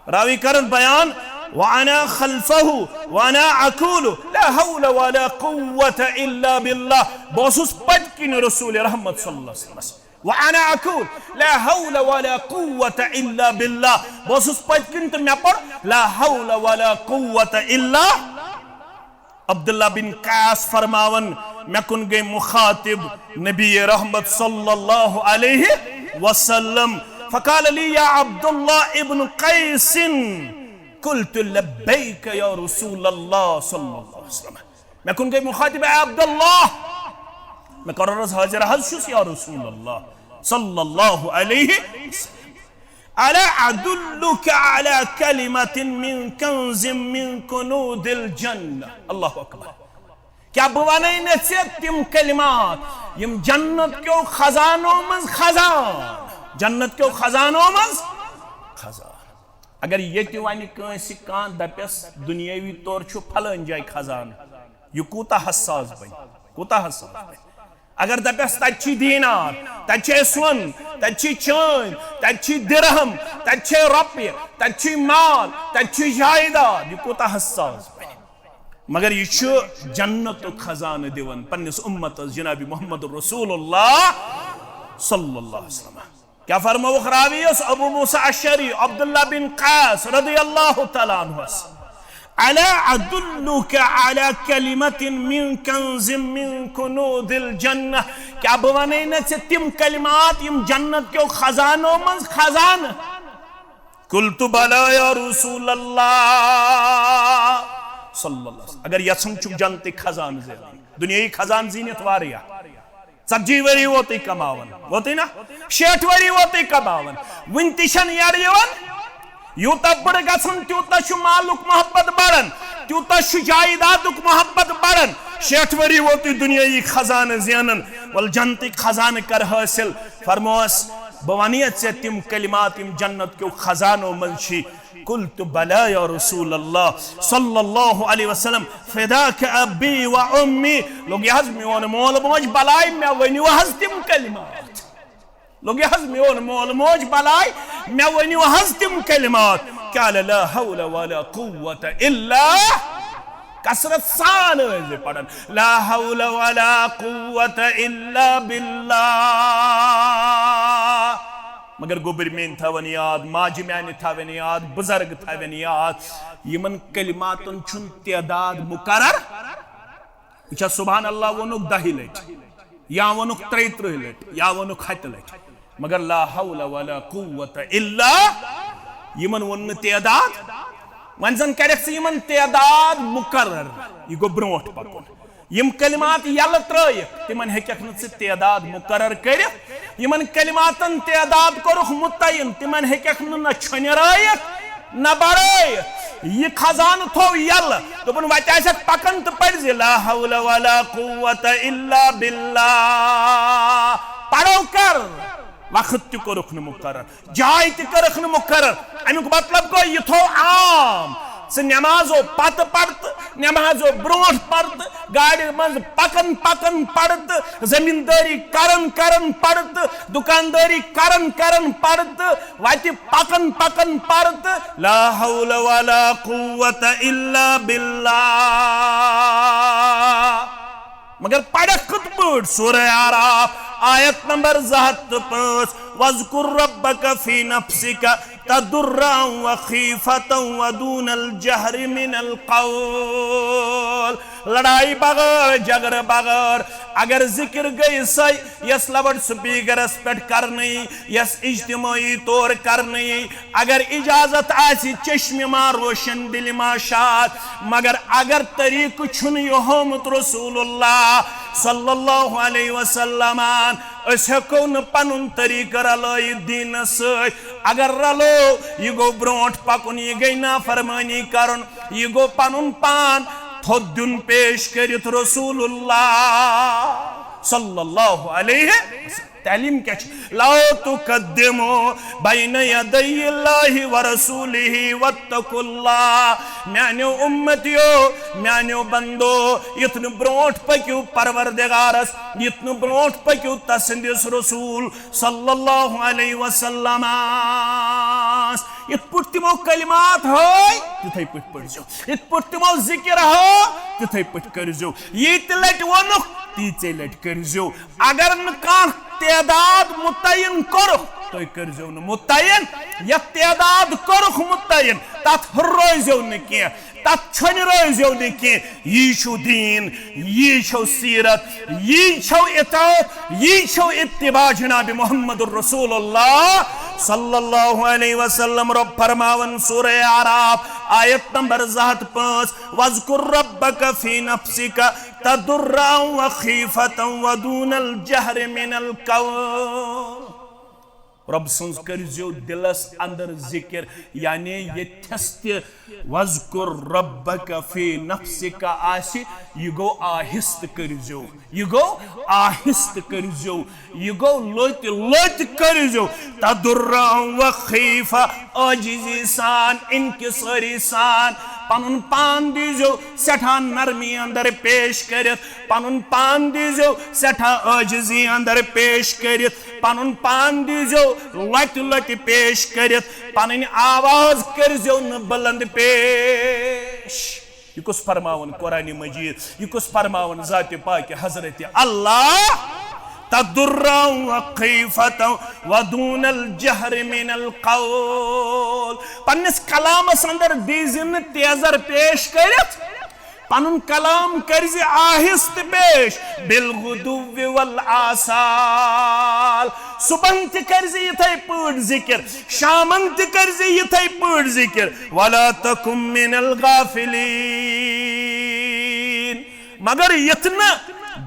रावी करन बयान वाना खल्फहु वाना अकूलु ला हौला वला कुव्वता इल्ला बिल्लाह बसुस पटकिन रसूल रहमत सल्लल्लाहु अलैहि वसल्लम وأنا أقول لا حول ولا قوة إلا بالله بوسوس پتكن تو مے پڑ لا حول ولا قوة إلا عبد الله بن قاس فرماون مے کن گئی مخاطب نبی رحمت صلی اللہ علیہ وسلم فقال لي يا عبد الله ابن قيس قلت لبيك يا رسول الله صلى الله عليه وسلم مے کن گئی مخاطب عبد الله میں قررز حاضر حضشس یا رسول اللہ صلی اللہ علیہ وسلم ألا أدلك على كلمة من كنز من كنوز الجنة الله أكبر کیا بوانے نسیت تم کلمات یم جنت کیو خزانوں مز خزان جنت کیو خزانوں مز خزان اگر یہ تیوانی کنسی کان دپیس دنیاوی طور چھو پھلن جائے خزان یہ کوتا حساس بھئی کوتا حساس بھئی اگر دپیس تچی دینار تچی سون تچی چین تچی درہم تچی رپی تچی مال تچی جائیداد یہ کوتا حساس بھئی مگر یہ چھو جنت خزان دیون پنیس امت جناب محمد رسول اللہ صلی اللہ علیہ وسلم کیا فرمو خرابیس ابو موسیٰ الشری عبداللہ بن قاس رضی اللہ تعالیٰ عنہ ألا أدلك على كلمة من كنز من كنوز الجنة کیا بوانینا سے تم کلمات یم جنت کے خزانوں من خزان قلت بلا یا رسول اللہ صلی اللہ علیہ وسلم اگر یسم چک جنتی خزان زیادی دنیای خزان زینت واریا سبجی وری ہوتی کماون ہوتی نا شیٹ وری ہوتی کماون ونتشن یاریون یوتا بڑ گسن تیوتا شو مالک محبت بڑن تیوتا شو جائیدادک محبت بڑن شیٹ وری ہوتی دنیای خزان زینن والجنتی خزان کر حاصل فرموس بوانیت سے تم کلمات ام جنت کے خزانوں منشی قلت بلا یا رسول اللہ صلی اللہ علیہ وسلم فداک ابی و امی لوگ یہ حضمی ون مول موج بلائی میں ونیو حض تم کلمات لوگ یہ حضمی ون مول موج بلائی میں ونیو حض تم کلمات قال لا حول ولا قوة الا کسرت سان سے پڑھن لا حول ولا قوة الا باللہ مگر گوبر مین تھاون یاد ماجی میانی تھاون یاد بزرگ تھاون یاد یمن کلماتن چھن تعداد مقرر اچھا سبحان اللہ ونک 10 لٹ یا ونک 33 لٹ یا ونک 7 لٹ مگر لا حول ولا قوة الا یمن ون تعداد منزن کرک سے یمن تعداد مقرر یہ گو برونٹ پکن یم کلمات یل ترائک تمن ہیکک نہ تعداد مقرر کرک یمن کلماتن تعداد کرخ متعین تمن ہیکک نہ چھنرائک نہ بڑائک یہ خزان تھو یل دپن وتہ آسک پکن تو پرز لا حول ولا قوة الا باللہ پڑھو کر وقت تہ کرخ نہ مقرر جائے تہ کرخ نہ مقرر امیک مطلب گو یہ تھو عام سے نمازو پت پڑت نمازو برونٹ پڑت گاڑی منز پکن پکن پڑت زمینداری کرن کرن پڑت دکانداری کرن کرن پڑت واتی پکن پکن پڑت لا حول ولا قوة الا باللہ مگر پڑک کت بڑ سورہ آراف آیت نمبر 5 وَاذْكُرْ رَبَّكَ فِي نَفْسِكَ تَضُرًّا وَخِيفَةً وَدُونَ الْجَهْرِ مِنَ الْقَوْلِ لڑائی بغیر جگر بغیر اگر ذکر گئی سی یس لوڈ سپیکر اسپیٹ کرنی یس اجتماعی طور کرنی اگر اجازت آسی چشم ما روشن دل ما شاد مگر اگر طریق چھن یومت رسول اللہ صلی اللہ علیہ وسلم اس ہکون پنن طریق رلائی دین سی اگر رلو یہ گو برونٹ پکن یہ گئی نا فرمانی کرن یہ گو پنن پان تھود دن پیش کرت رسول اللہ صلی اللہ علیہ وسلم تعلیم کیا چھے لا تقدمو بین یدی اللہ ورسولہ واتقوا اللہ میانیو امتیو میانیو بندو یتن برونٹ پکیو پروردگارس یتن برونٹ پکیو تسندس رسول صلی اللہ علیہ وسلم یت پٹ تمو کلمات ہوئی تتھائی پٹ پڑھ جو یت پٹ تمو ذکر ہو تتھائی پٹ کر جو یہ تلٹ ونک तीचे लट करजो अगर न कां तादाद मुतयन करो तो करजो न मुतयन या तादाद करो मुतयन तत रोजो न के तत छन रोजो न के यी छो दीन यी छो सीरत यी छो इताअत यी छो इत्तिबा जनाब मुहम्मद रसूलुल्लाह सल्लल्लाहु अलैहि वसल्लम। रब फरमावन सूरह आराफ आयत नंबर 5 वज़कुर रब्बक फी नफ्सिका तदुर्रन व खीफतन व दूनल जहर मिनल कौल। रब सन्स करजो दिलस अंदर जिक्र यानी ये वज़कुर रब्बक फी नफ्सिका आसि यह गो आहिस्त करजो यह गो आहिस्त करजो यह गो लोत लोत करजो तदुर्रन व खीफा आजिज़ी सान इनकिसारी सान पनुन पान दीजो सठा नरमी अंदर पेश करित पनुन पान दीजो सठा आजिज़ी अंदर पेश करित पनुन पान दीजो लट लट पेश करित पनुन आवाज करजो न बुलंद पेश। यह कुछ फरमावन कुरान मजीद यह कुछ फरमावन ज़ात पाक हज़रत अल्लाह तदुर्रन व खीफतन व दूनल जहर मिनल कौल। पन्निस कलामस अंदर दीजिन तेजर पेश करित पनुन कलाम करज आहिस्त पेश बिलगुदुव्वि वल आसाल। सुबह त करज इथे पट जिक्र शामन त करज इथे पट जिक्र वला तकुम मिनल गाफिलीन। मगर यतना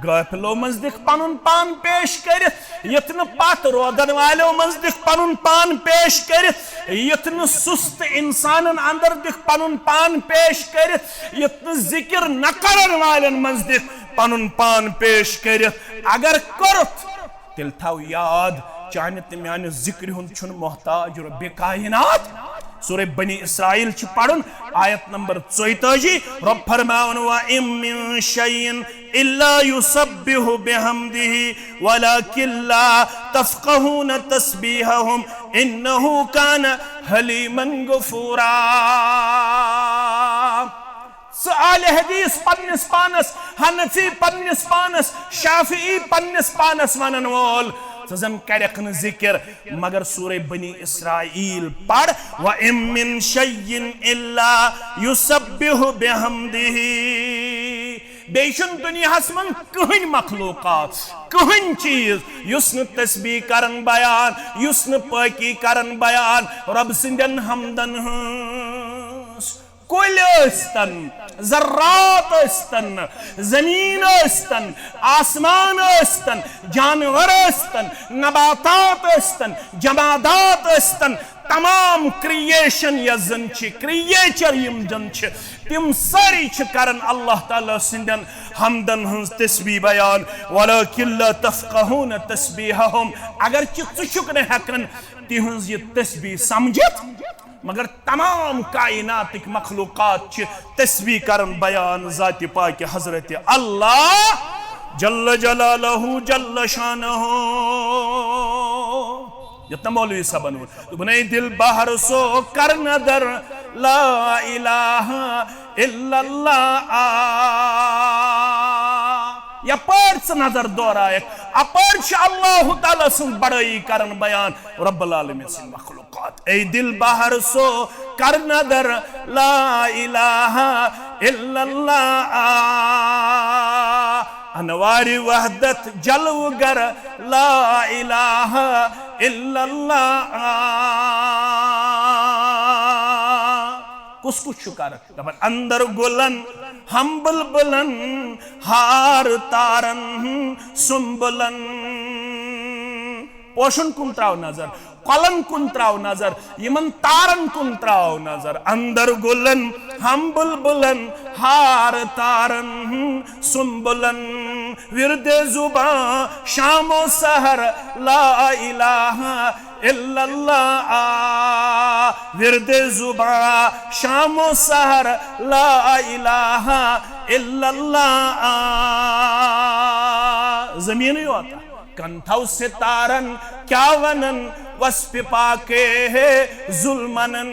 गाफिलों मज दिख पनुन पान पेश करित यतन पत रोदन वालों मज दिख पनुन पान पेश करित यतन सुस्त इंसान अंदर दिख पनुन पान पेश करित यतन जिक्र न करन वालन मज दिख पनुन पान पेश करित अगर करत तिल थाव याद चाने ते म्याने जिक्र हुन छुन मोहताज रब्बे कायनात। सूरह बनी इसराइल च पढ़न आयत नंबर 44 रब फरमावन व इम मिन शैइन इल्ला युसब्बिहु बिहम्दिही वलाकिन ला तफक़हून तस्बीहहुम इन्नहु कान हलीमन गफूरा। आले हदीस पन्निस पानस हनफी पन्निस पानस शाफी पन्निस पानस वनन वोल जन करक न जिक्र मगर सूरह बनी इसराइल पढ़ व इम मिन शैइन इल्ला युसब्बिहु बिहम्दिही। बेशुन दुनियास मन कहन मखलूकात कहन चीज युस न तस्बीह करन बयान युस न पाकी करन बयान रब सिंदन हमदन कुल अस्तन जर्रात अस्तन जमीन अस्तन आसमान अस्तन जानवर अस्तन नबातात अस्तन जमादात अस्तन तमाम क्रिएशन यजन क्रिएचर यम जन तिम सारी करन अल्लाह ताला सिंदन हमदन हंस तस्बीह बयान वलाकिन ला तफक़हून तस्बीहहुम। अगर चुक न हकन तिहंज ये तस्बीह समझत मगर तमाम कायनात मखलूकात तस्बीह करन बयान ज़ात पाक हज़रत अल्लाह जल्ल जलालहु जल्ल शानहु। यतना मौलवी सबन तुमने दिल बाहर सो कर नदर ला इलाहा इल्लल्लाह या पर्च नजर दोरायक अपर्च अल्लाह ताला सुन बड़ाई करन बयान रब्बुल आलमीन सिन मखलूकात ए दिल बाहर सो कर नदर ला इलाहा इल्लल्लाह अनवारी वहदत जलवगर ला इलाहा इल्लल्लाह। कुछ कुछ शुकार दबन अंदर गुलन हम बुलबुलन हार तारन सुम्बुलन। पोषण कुन त्राव नजर कलन कुन त्राव नजर यमन तारन कुन त्राव नजर अंदर गुलन हम बुलबुलन हार तारन सुम्बुलन। विरदे जुबा शामो सहर ला इलाहा इल्लल्लाह। विरदे जुबा शामो सहर ला इलाहा इल्लल्लाह। जमीन ही होता कंथाव से तारन क्या वनन वस्प पाके है जुल्मनन।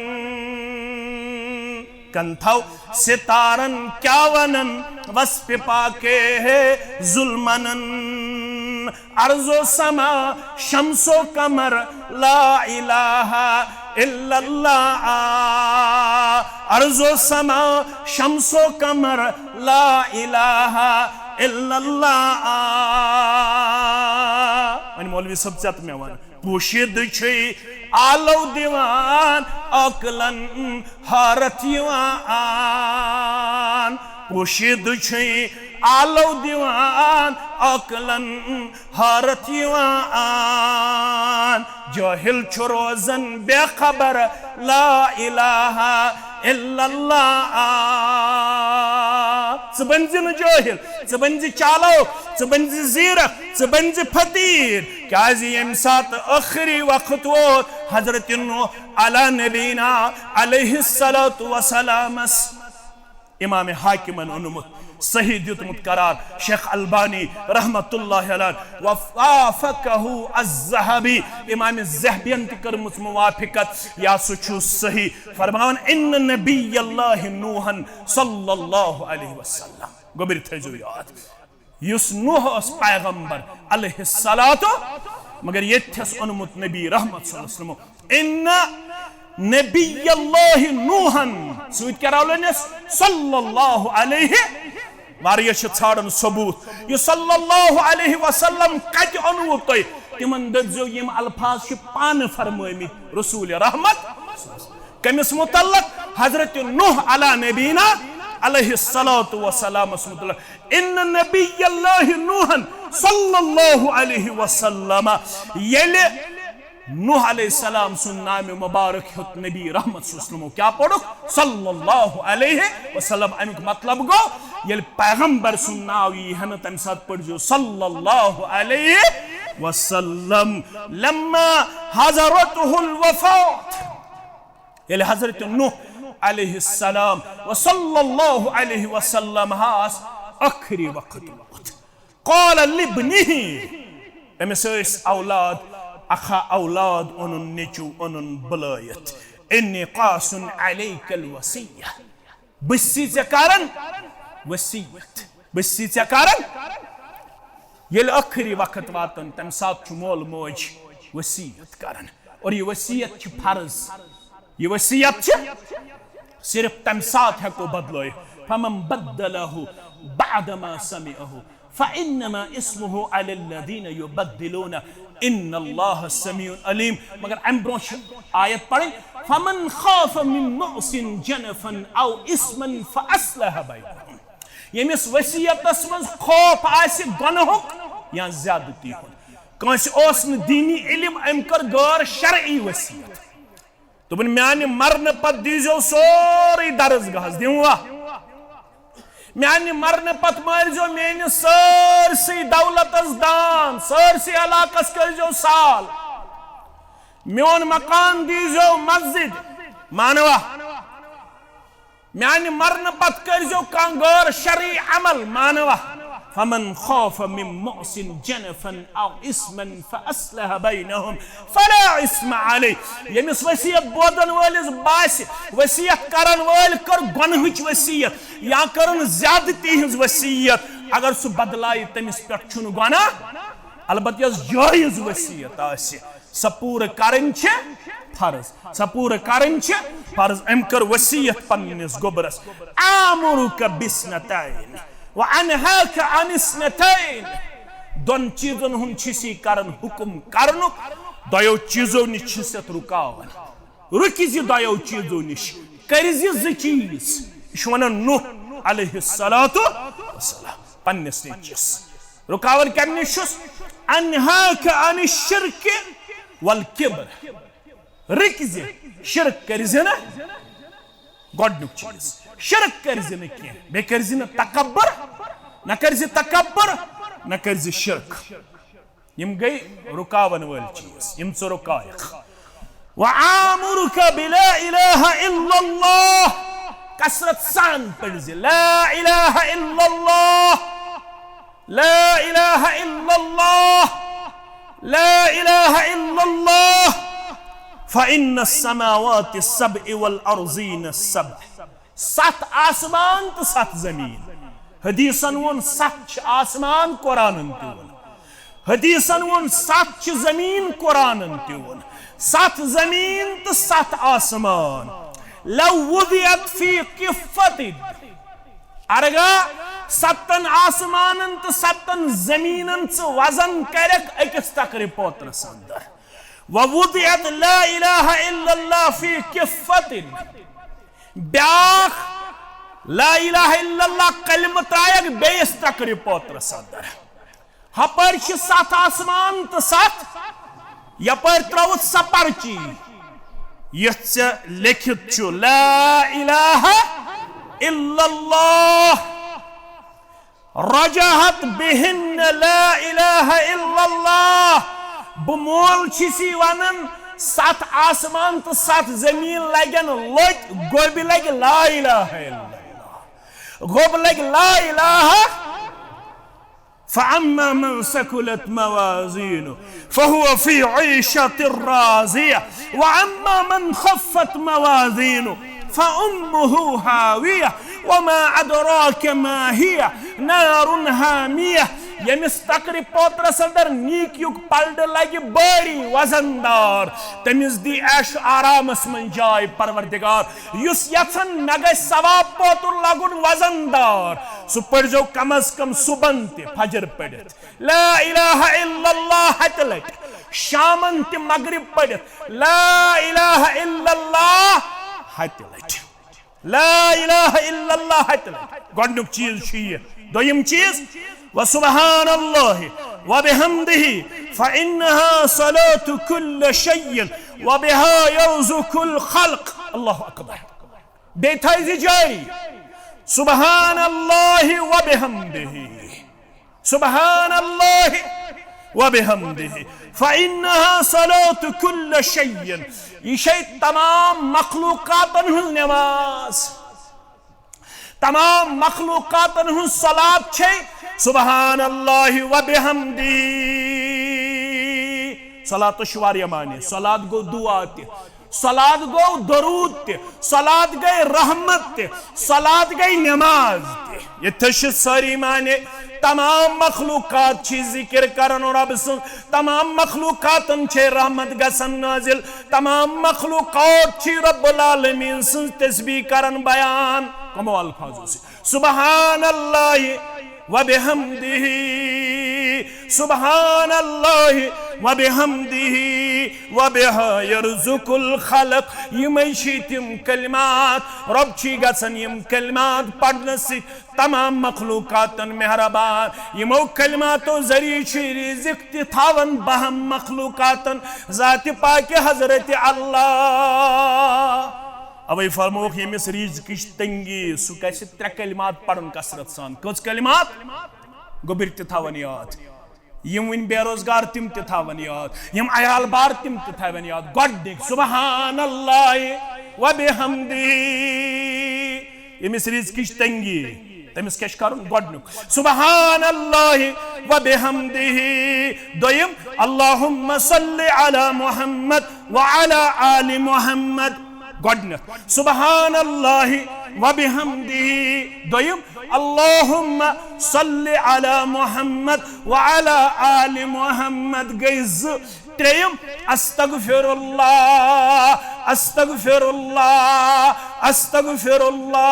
कंथव सितारन क्या वनन वस्फ पाके है जुल्मनन अर्जो समा शम्सो कमर ला इलाहा इल्लल्लाह अर्जो समा शम्सो कमर ला इलाहा इल्लल्लाह मौलवी सब चत में वन पुशिद छे आलो दीवान अकलन हारत युवान पुशिद छे आलो दीवान अकलन हारत युवान जाहिल रोजन बेखबर ला इलाहा इल्लल्लाह ज़बंज़ जाहिल ज़बंज़ चालो ज़बंज़ ज़ीरक ज़बंज़ फतीर क्या यम सात आखिरी वक्त वो हजरत नूह अला नबीना अलैहिस्सलातु वस्सलाम इमाम हाकिमन उन्मुत सही दितमुत करार शेख अलबानी रहमतुल्लाह अलैह वफाफकहु अज़्ज़हबी इमाम ज़हबियन करमुस मुवाफिकत या सुछु सही फरमान इन नबियल्लाह नूहन सल्लल्लाहु अलैहि वसल्लम गोबिर थजो याद युस नूह अस पैगंबर अलैहिस्सलातु मगर यथस उन्मुत नबी रहमत सल्लल्लाहु इन नबियल्लाह नूहन सुइत करावलनस सल्लल्लाहु अलैहि वारिया छाड़न सबूत ये सल्लल्लाहु अलैहि वसल्लम कत अनु तय तिमन दजो यम अल्फाज छ पान फरमायमि रसूल रहमत कमिस मुतल्लक हजरत नूह अला नबीना अलैहिस्सलातु वस्सलाम मुतल्लक इन नबियल्लाह नूहन सल्लल्लाहु अलैहि वसल्लम यले नूह अलैहिस्सलाम सुन नाम मुबारक हुत नबी रहमत सल्लल्लाहु क्या पढ़ो सल्लल्लाहु अलैहि वसल्लम अमिक मतलब गो ये पैगंबर सुन नाव ये हन तम साथ पढ़ जो सल्लल्लाहु अलैहि वसल्लम लम्मा हज़रतुहुल वफ़ात ये हजरत नूह अलैहिस्सलाम व सल्लल्लाहु अलैहि वसल्लम हास आखिरी वक्त क़ाल लिब्निही तमिस औलाद अखा औलाद उन नेचू उन बलायत इन्नी क़ासुन अलैकल वसिय्या बस्सी कारण वसीयत बस्सी कारण ये आखिरी वक्त वातन तम साथ मोल मोज वसीयत करन और ये वसीयत फर्ज ये वसीयत सिर्फ तम साथ हेको बदलो फमन बद्दलहु बअदमा समिअहु फइन्नमा इस्मुहु अलल्लज़ीन युबद्दिलून इन्नल्लाह समीउन अलीम मगर अम ब्रोश आयत पढ़े फमन खाफ मिन मुसिन जनफन औ इस्मन फअस्लह बैनहुम यमिस वसीयतस मज खौफ आसि गुनहुक या ज्यादती हुन कंस ओस न दीनी इल्म अम कर गैर शरई वसीयत दोपन म्यान मरन पत दीजो सोरी दरसगाहस दिवा म्यान मरन पत मरजो मेन सरसी दौलतस दान सरसी इलाकस करजो साल म्योन मकान दीजो मस्जिद मानवा म्यान मरन पत करजो गैर शरई अमल मानवा फमन खौफ मिन मुसिन जनफन औ इस्मन फअस्लह बैनहुम फला इस्म अलैह यमिस वसीयत बोदन वालिस बास वसीयत करन वाल कर गुनहच वसीयत या करन ज्यादती हिज वसीयत अगर सु बदलाई तमिस पेट छुन गुनाह अलबत्त यस जायज वसीयत आसे सपूर करन छ फर्ज सपूर करन छ फर्ज एम कर वसीयत पन्निस गोबरस आमुरुक बिस्नतैन व अनहाक अन इस्नतैन दोन चीजन हुन छिसी करन हुकुम करनु दयो चीजों निश छिसत रुकावन रुकिज दयो चीजों निश करज ज चीज वन नूह अलैहिस्सलातु वस्सलाम पन्निस निस रुकावन कम निश अनहाक अन शिर्क वल किब्र रुकिज शिरक करज न गोडनुक चीज शिरक करज न के बे करज न तकब्बर न करज तकब्बर न करज शिरक यम गई रुकावन वाल चीज यम च रुकायक व आमुरुक बिला इलाहा इल्लल्लाह कसरत सान पढ़ज ला इलाहा इल्लल्लाह ला इलाहा इल्लल्लाह ला इलाहा इल्लल्लाह फ़इन्न अस्समावाति अस्सब्अ वल अर्ज़ीन अस्सब्अ 7 आसमान तो 7 जमीन। हदीसन वोन 7 आसमान कुरान तोन, हदीसन वोन 7 जमीन कुरान तोन, 7 जमीन तो 7 आसमान। लव वुदियत फी किफ़तिन, अरगा 7 आसमान तो 7 जमीन वजन करक अकिस तकरी पोत्रस अंदर। ववुदियत ला इलाहा इल्लल्लाह फी किफ़तिन, ब्याख ला इलाहा इल्लल्लाह कलम त्रायक बेस तकरी पोत्रस अंदर। हपर 7 आसमान तो 7, यपर त्रवत सपर्ची यथ लिखित छु ला इलाहा इल्लल्लाह रजहत बिहिन ला इलाहा इल्लल्लाह। बमोल छिसी वनन 7 आसमान तो 7 जमीन लगन लोट गोब लग ला इलाहा इल्लल्लाह, गोब लग ला इलाहा। फअम्मा मन सकुलत मवाज़ीनु फहुव फी ईशतिर राज़िया व अम्मा मन खफ़्फ़त मवाज़ीनु फउम्मुहु हाविया वमा अदराक मा हिया नारुन हामिया। यमिस तकरी पोत्रस अंदर नीक्युक पल्ड लगे बड़ी वजनदार, तमिस दी ऐश आरामस मन जाय परवरदिगार। युस यथन मे गई सवाब पोतुर लगुन वजनदार, सु पढ़ो कम अज कम सुबन ते फजर पढ़ित ला इलाहा इल्लल्लाह हत लट, शामन ते मगरिब पढ़ित ला इलाहा इल्लल्लाह हत लट, ला इलाहा इल्लल्लाह हत लट। गोडनुक चीज छिये। दोयम चीज व सुब्हानल्लाहि व बिहम्दिही फइन्नहा सलातु कुल्ल शैइन व बिहा यर्ज़ुकुल खल्क़। अल्लाहु अकबर। बेथाई जारी सुब्हानल्लाहि व बिहम्दिही, सुब्हानल्लाहि व बिहम्दिही फइन्नहा सलातु कुल्ल शैइन। ये शै तमाम मखलूकातन हुंद नमाज, तमाम मखलूकातन हुंद सलात छे सुब्हानल्लाहि व बिहम्दी। सलात तो शुवारिया माने, सलात गो दुआ ते, सलात गो दरूद ते, सलात गई रहमत ते, सलात गई नमाज ते। ये तश सारी माने तमाम मखलूकात छी जिक्र करन रब सुन, तमाम मखलूकातन छे रहमत गसन नाजिल, तमाम मखलूकात छी रब्बुल आलमीन सुन तस्बीह करन बयान। कमो अल्फाजों से सुब्हानल्लाहि व बिहम्दिही, सुब्हानल्लाहि व बिहम्दिही व बिहा यर्ज़ुकुल खल्क़। यिमै छी तिम कलिमात, रब छी गसन यिम कलिमात पढ़ने से तमाम मखलूकातन मेहरबान। यिमो कलिमातो जरिए छी रिज़्क़ ते थावन बहम मखलूकातन ज़ात पाक हज़रत अल्लाह। अवै फरमोख यमिस रिज़्क़िश तंगी सु कैसे 3 कलिमात पढ़न कसरत सान। कस कलिमात गोबिर ते थावन याद, यम वन बेरोजगार तिम ते थावन याद, यम अयाल बार तिम ते थावन याद। गोडनिक सुब्हानल्लाहि व बिहम्दिही। यमिस रिज़्क़िश तंगी तमिस क्या करुन गोडनुक सुब्हानल्लाहि व बिहम्दिही। दोयम अल्लाहुम्मा सल्लि अला मुहम्मद व अला आलि मुहम्मद। गोडनक सुब्हानल्लाहि व बिहम्दिही। दोयम अल्लाहुम्मा सल्लि अला मुहम्मद व अला आलि मुहम्मद। गैज़ त्रेयम अस्तगफिरुल्लाह, अस्तगफिरुल्लाह, अस्तगफिरुल्लाह।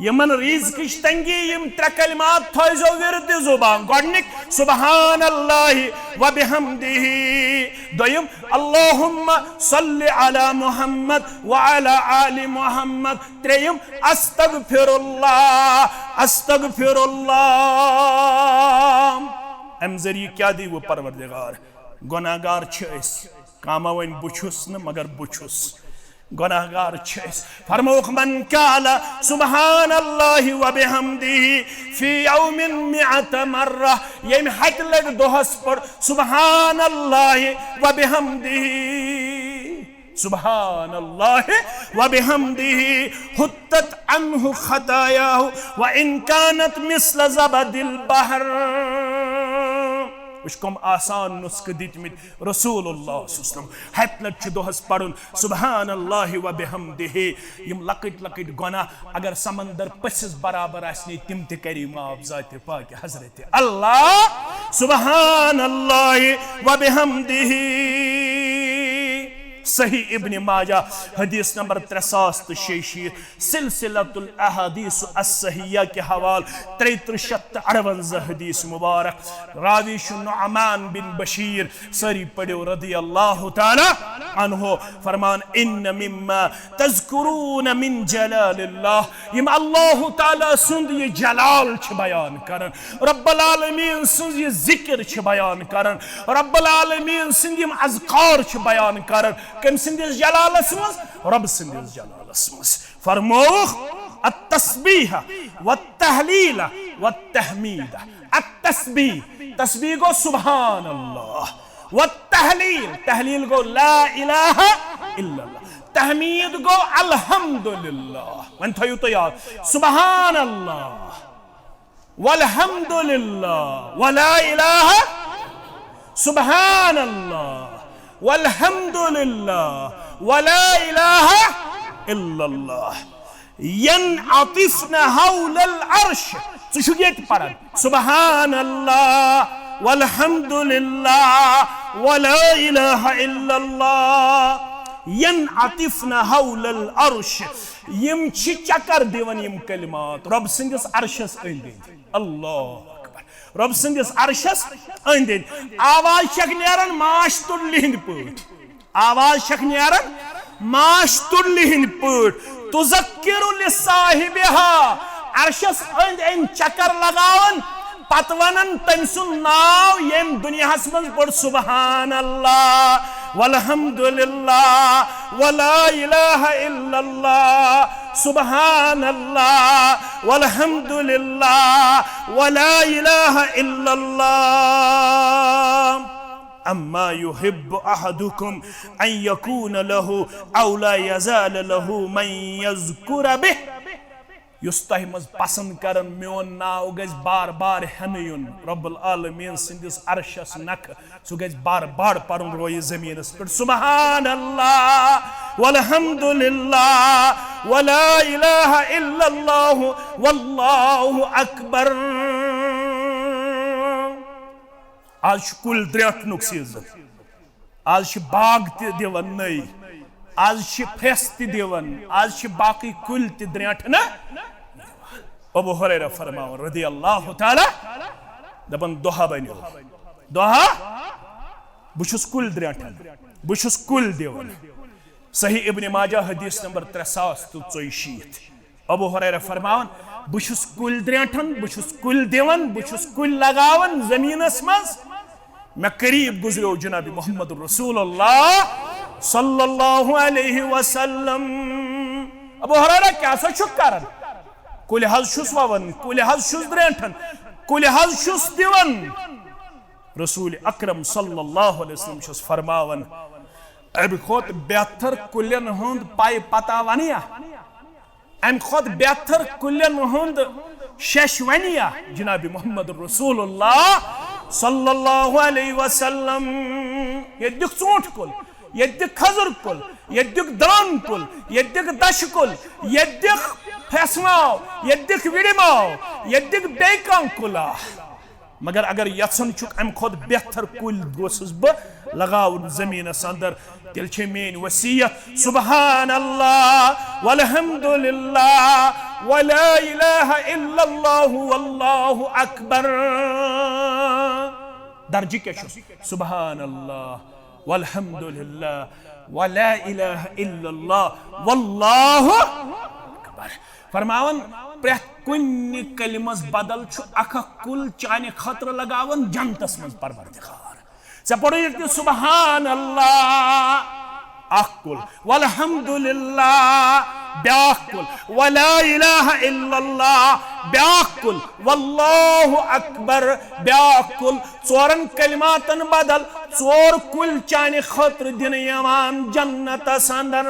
यमन रिज़्क़िश तंगी यम 3 कलिमात थोइजो विरद जुबान। गोडनिक सुब्हानल्लाहि व बिहम्दिही। दोयम अल्लाहुम्मा सल्लि अला मुहम्मद व अला आलि मुहम्मद। त्रेयम अस्तगफिरुल्लाह, अस्तगफिरुल्लाह। अम जरिए क्या दी वो परवरदिगार, गुनाहगार छस कामा वन बुछुस न मगर बुछुस गुनाहगार छस। फरमोख मन काला सुब्हानल्लाहि व बिहम्दिही फी यौमिन मिअत मर्रा। यम हत लग दोहस पर सुब्हानल्लाहि व बिहम्दिही, सुब्हानल्लाहि व बिहम्दिही हुत्तत अन्हु खतायाहु व इन कानत मिस्ल ज़बदिल बहर। कम आसान नुस्ख दितमित रसूलुल्लाह सल्लल्लाहु अलैहि वसल्लम हत लट दोहस पढ़ुन सुबहानल्लाहि व बिहम्दिहि यम लकट लकट गुनाह अगर समंदर पसिस बराबर आसने तिम ते करी माफ जाते पाक हजरत अल्लाह सुबहानल्लाहि व बिहम्दिहि सही इब्न माजा हदीस नंबर 3066 सिलसिलतुल अहादीस अस्सहिया के हवाल 6358 हदीस मुबारक रावी नुअमान बिन बशीर सरी पढ़ो रदियल्लाहु ताला अन्हु फरमान इन मिम्मा तज़कुरून मिन जलालिल्लाह यम अल्लाह ताला सुंद ये जलाल छ बयान करन रब्बुल आलमीन सुंद ये जिक्र छ बयान करन रब्बुल आलमीन सुंद यम अज़कार छ बयान करन कम सिंदिस जलालस मस रब सिंदिस जलालस मस फरमोख अत्तस्बीह वत्तहलील वत्तहमीद अत्तस्बीह तस्बीह गो सुभान अल्लाह वत्तहलील तहलील गो ला इलाहा इल्लल्लाह तहमीद गो अल्हम्दुलिल्लाह वन थयु तो याद सुभान अल्लाह वल्हम्दुलिल्लाह वला इलाहा सुभान अल्लाह वल्हम्दुलिल्लाह वला इलाहा इल्लल्लाह यनअतिफन हौलल अर्श सुशुयत पढ़न सुबहानल्लाह वल्हम्दुलिल्लाह वला इलाहा इल्लल्लाह यनअतिफन हौलल अर्श यम छी चक्कर दिवन यम कलिमात रब सिंदिस अर्शस अंदि अल्लाह रब सिंदिस अर्शस अंदि आवाज छक नेरन माश तुल्लि हिंद पट आवाज छक नेरन माश तुल्लि हिंद पट तुज़क्किरु लिसाहिबिहा अर्शस अंद अंद चक्कर लगावन पत वनन तम सुन नाव यम दुनियास मज पड़ सुबहानल्लाह वल्हम्दुलिल्लाह वला इलाहा इल्लल्लाह सुबहानल्लाह वल्हम्दुलिल्लाह वला इलाहा इल्लल्लाह अम्मा युहिब्बु अहदुकुम अन यकून लहु औ ला यज़ाल लहु मन यज़कुर बिह युस्तहि मज पसंद करन मोन नाव गज बार बार हन युन रब्बुल आलमीन सिंदिस अर्शस नख सु गज बार बार परुन रोय जमीनस पर सुबहानल्लाह वल्हम्दुलिल्लाह वला इलाहा इल्लल्लाह वल्लाहु अकबर आज कुल द्रेटनुक सीजन आज बाग ते दिवन नई आज फेस ते दिवन आज बाकी कुल ते द्रेटना अबू हुरैरा फरमावन रदियल्लाहु ताला दपन दोहा बनो दोहा बुशुस कुल द्रेटन बुशुस कुल दिवन सही इब्न माजा हदीस नंबर 3064 अबू हुरैरा फरमावन बुशुस कुल द्रेटन बुशुस कुल दिवन बुशुस कुल लगावन जमीनस मज मैं करीब गुजरो जनाबी मोहम्मद रसूलुल्लाह सल्लल्लाहु अलैहि वसल्लम अबू हुरैरा क्या सा करन कुल हज शुस ववन कुल हज शुस द्रेटन कुल हज शुस दिवन रसूल अकरम सल्लल्लाहु अलैहि वसल्लम शुस फरमावन अब खोत बेहतर कुलन हुंद पाई पता वनिया अम खोत बेहतर कुलन हुंद शशवनिया जनाबी मोहम्मद रसूलुल्लाह सल्लल्लाहु अलैहि वसल्लम यद्दिक चोट कुल यद्दिक खजर कुल यद्दिक दान कुल यद्दिक दश कुल यद्दिक फैसमाव यद्दिक विड़माव यद्दिक बेकां कुला मगर अगर यसन चुक अम खुद बेहतर कुल गोसस ब लगाउन जमीनस अंदर तिल छ मेन वसीयत सुबहानल्लाह वल्हम्दुलिल्लाह वला इलाहा इल्लल्लाह वल्लाहु अकबर दर्जी के सुबहानल्लाह वल्हम्दुलिल्लाह वला इलाहा इल्लल्लाह वल्लाहु अकबर फरमावन प्रेत कुन्नि कलिमस बदल छु अख कुल चाने खतर लगावन जन्नतस मज परवरदिगार से पढ़ो सुबहानल्लाह अकुल वल्हम्दुलिल्लाह ब्याकुल वला इलाहा इल्लल्लाह ब्याकुल वल्लाहु अकबर ब्याकुल चोरन कलिमातन बदल चोर कुल चाने खतर दिन यमान जन्नतस अंदर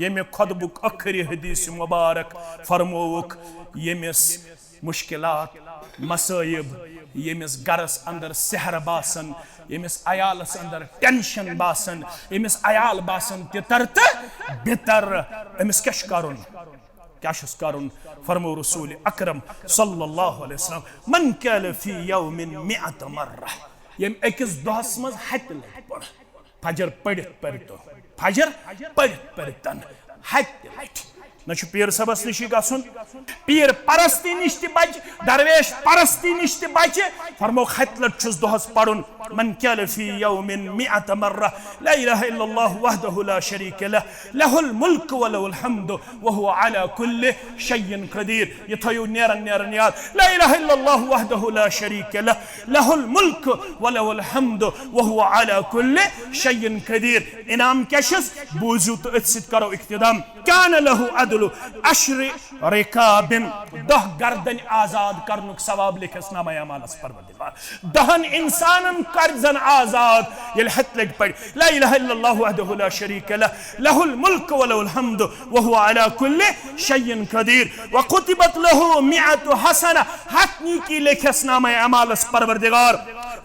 यमे खुतबुक आखिरी हदीस मुबारक फरमोवुक यमिस मुश्किलात मसाइब यमिस गरस अंदर सहर बासन, यमिस अयालस अंदर टेंशन बासन, यमिस अयाल बासन तितर तो बितर, अमिस क्या करुन, क्या करुन? फरमो रसूल अकरम सल्लल्लाहु अलैहि वसल्लम, मन काल फी यौमिन मिअत मर्रा, यम अकिस दोहस मज हत लट पढ़, फजर पढ़ित पढ़ित, फजर पढ़ित पढ़ित हत लट। न पीर सबस नश गन, पीर परस्ती नश बच, दरवेश परस्ती नश बच, फरमो हत लट दोहस पढ़ुन, मन काल फी यौमिन मिअत मर्रा, ला इलाहा इल्लल्लाह वहदहु ला शरीक लह, लहुल मुल्क व लहुल हम्द व हुवा अला कुल्लि शैइन क़दीर। ये थयो नेरन नेरन याद, ला इलाहा इल्लल्लाह वहदहु ला शरीक लह, लहुल मुल्क व लहुल हम्द व हुवा अला कुल्लि शैइन क़दीर। इनाम कैशस बूझू तो इत्सित करो इख्तिदाम, कान लहु अदलु अश्र रिकाबिन, 10 गर्दन आजाद करनुक सवाब लिखस नामा अमालस परवरदिगार, 10 इंसानन कर्जन आजाद ये हत लग पड़, ला इलाहा इल्लल्लाह वहदहु ला शरीक लह, लहुल मुल्क व लहुल हम्द व हुवा अला कुल्लि शैइन क़दीर, व कुतिबत लहु मिअतु हसना, हत नीकी लिखस नामा अमालस परवरदिगार,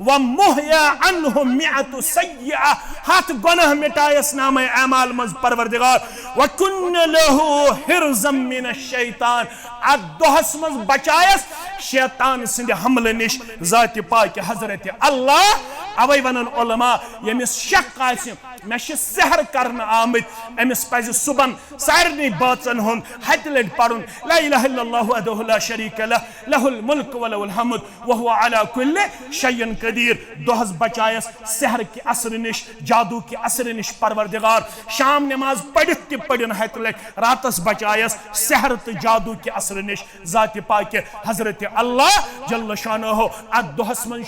व मुहया अन्हु मिअतु सय्यअ, हत गुनाह मिटायस नामा अमाल मज परवरदिगार, व कुन्न लहु हिर्ज़म मिन शैतान, अत दोहस मज बचायस शैतान सिंध हमले निश ज़ात पाक हजरत अल्लाह। अवै वनन उलमा, यमिस शक आसि मे सहर करन आमत, अमिस पज सुबन सारनी बाचन हुन हत लट पढ़ुन, ला इलाहा इल्लल्लाह वहदहु ला शरीक लह, लहुल मुल्क व लहुल हम्द व हुवा अला कुल्लि शैइन क़दीर। दोहस बचायस सहर के असर निश, जादू के असर निश परवरदिगार, शाम नमाज पढ़ित ति पढ़न हत लट, रातस बचायस सहर तो जादू के असर निश ज़ात पाक हजरत अल्लाह जल्ल शानहु। अत दोहस मन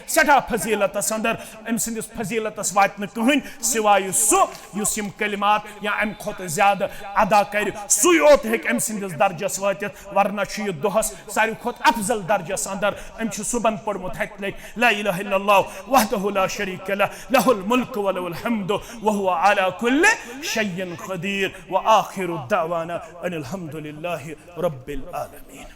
सठा फजीलतस अंदर, अम सिंदिस फजीलतस वात न कहीं सिवाय सु युस यम कलिमात या अम खुद ज्यादा अदा कर, सु योत हेक अम सिंदिस दर्जस वातित, वरना यह दोहस सारी खुद अफजल दर्जस अंदर। अम सुबन पढ़मुत हत लग, ला इलाहा इल्लल्लाह वहदहु ला शरीक लह, लहुल मुल्क व लहुल हम्द व हुवा अला कुल्लि शैइन क़दीर। व आखिरु दावाना अनिल हम्दुलिल्लाहि रब्बिल आलमीन।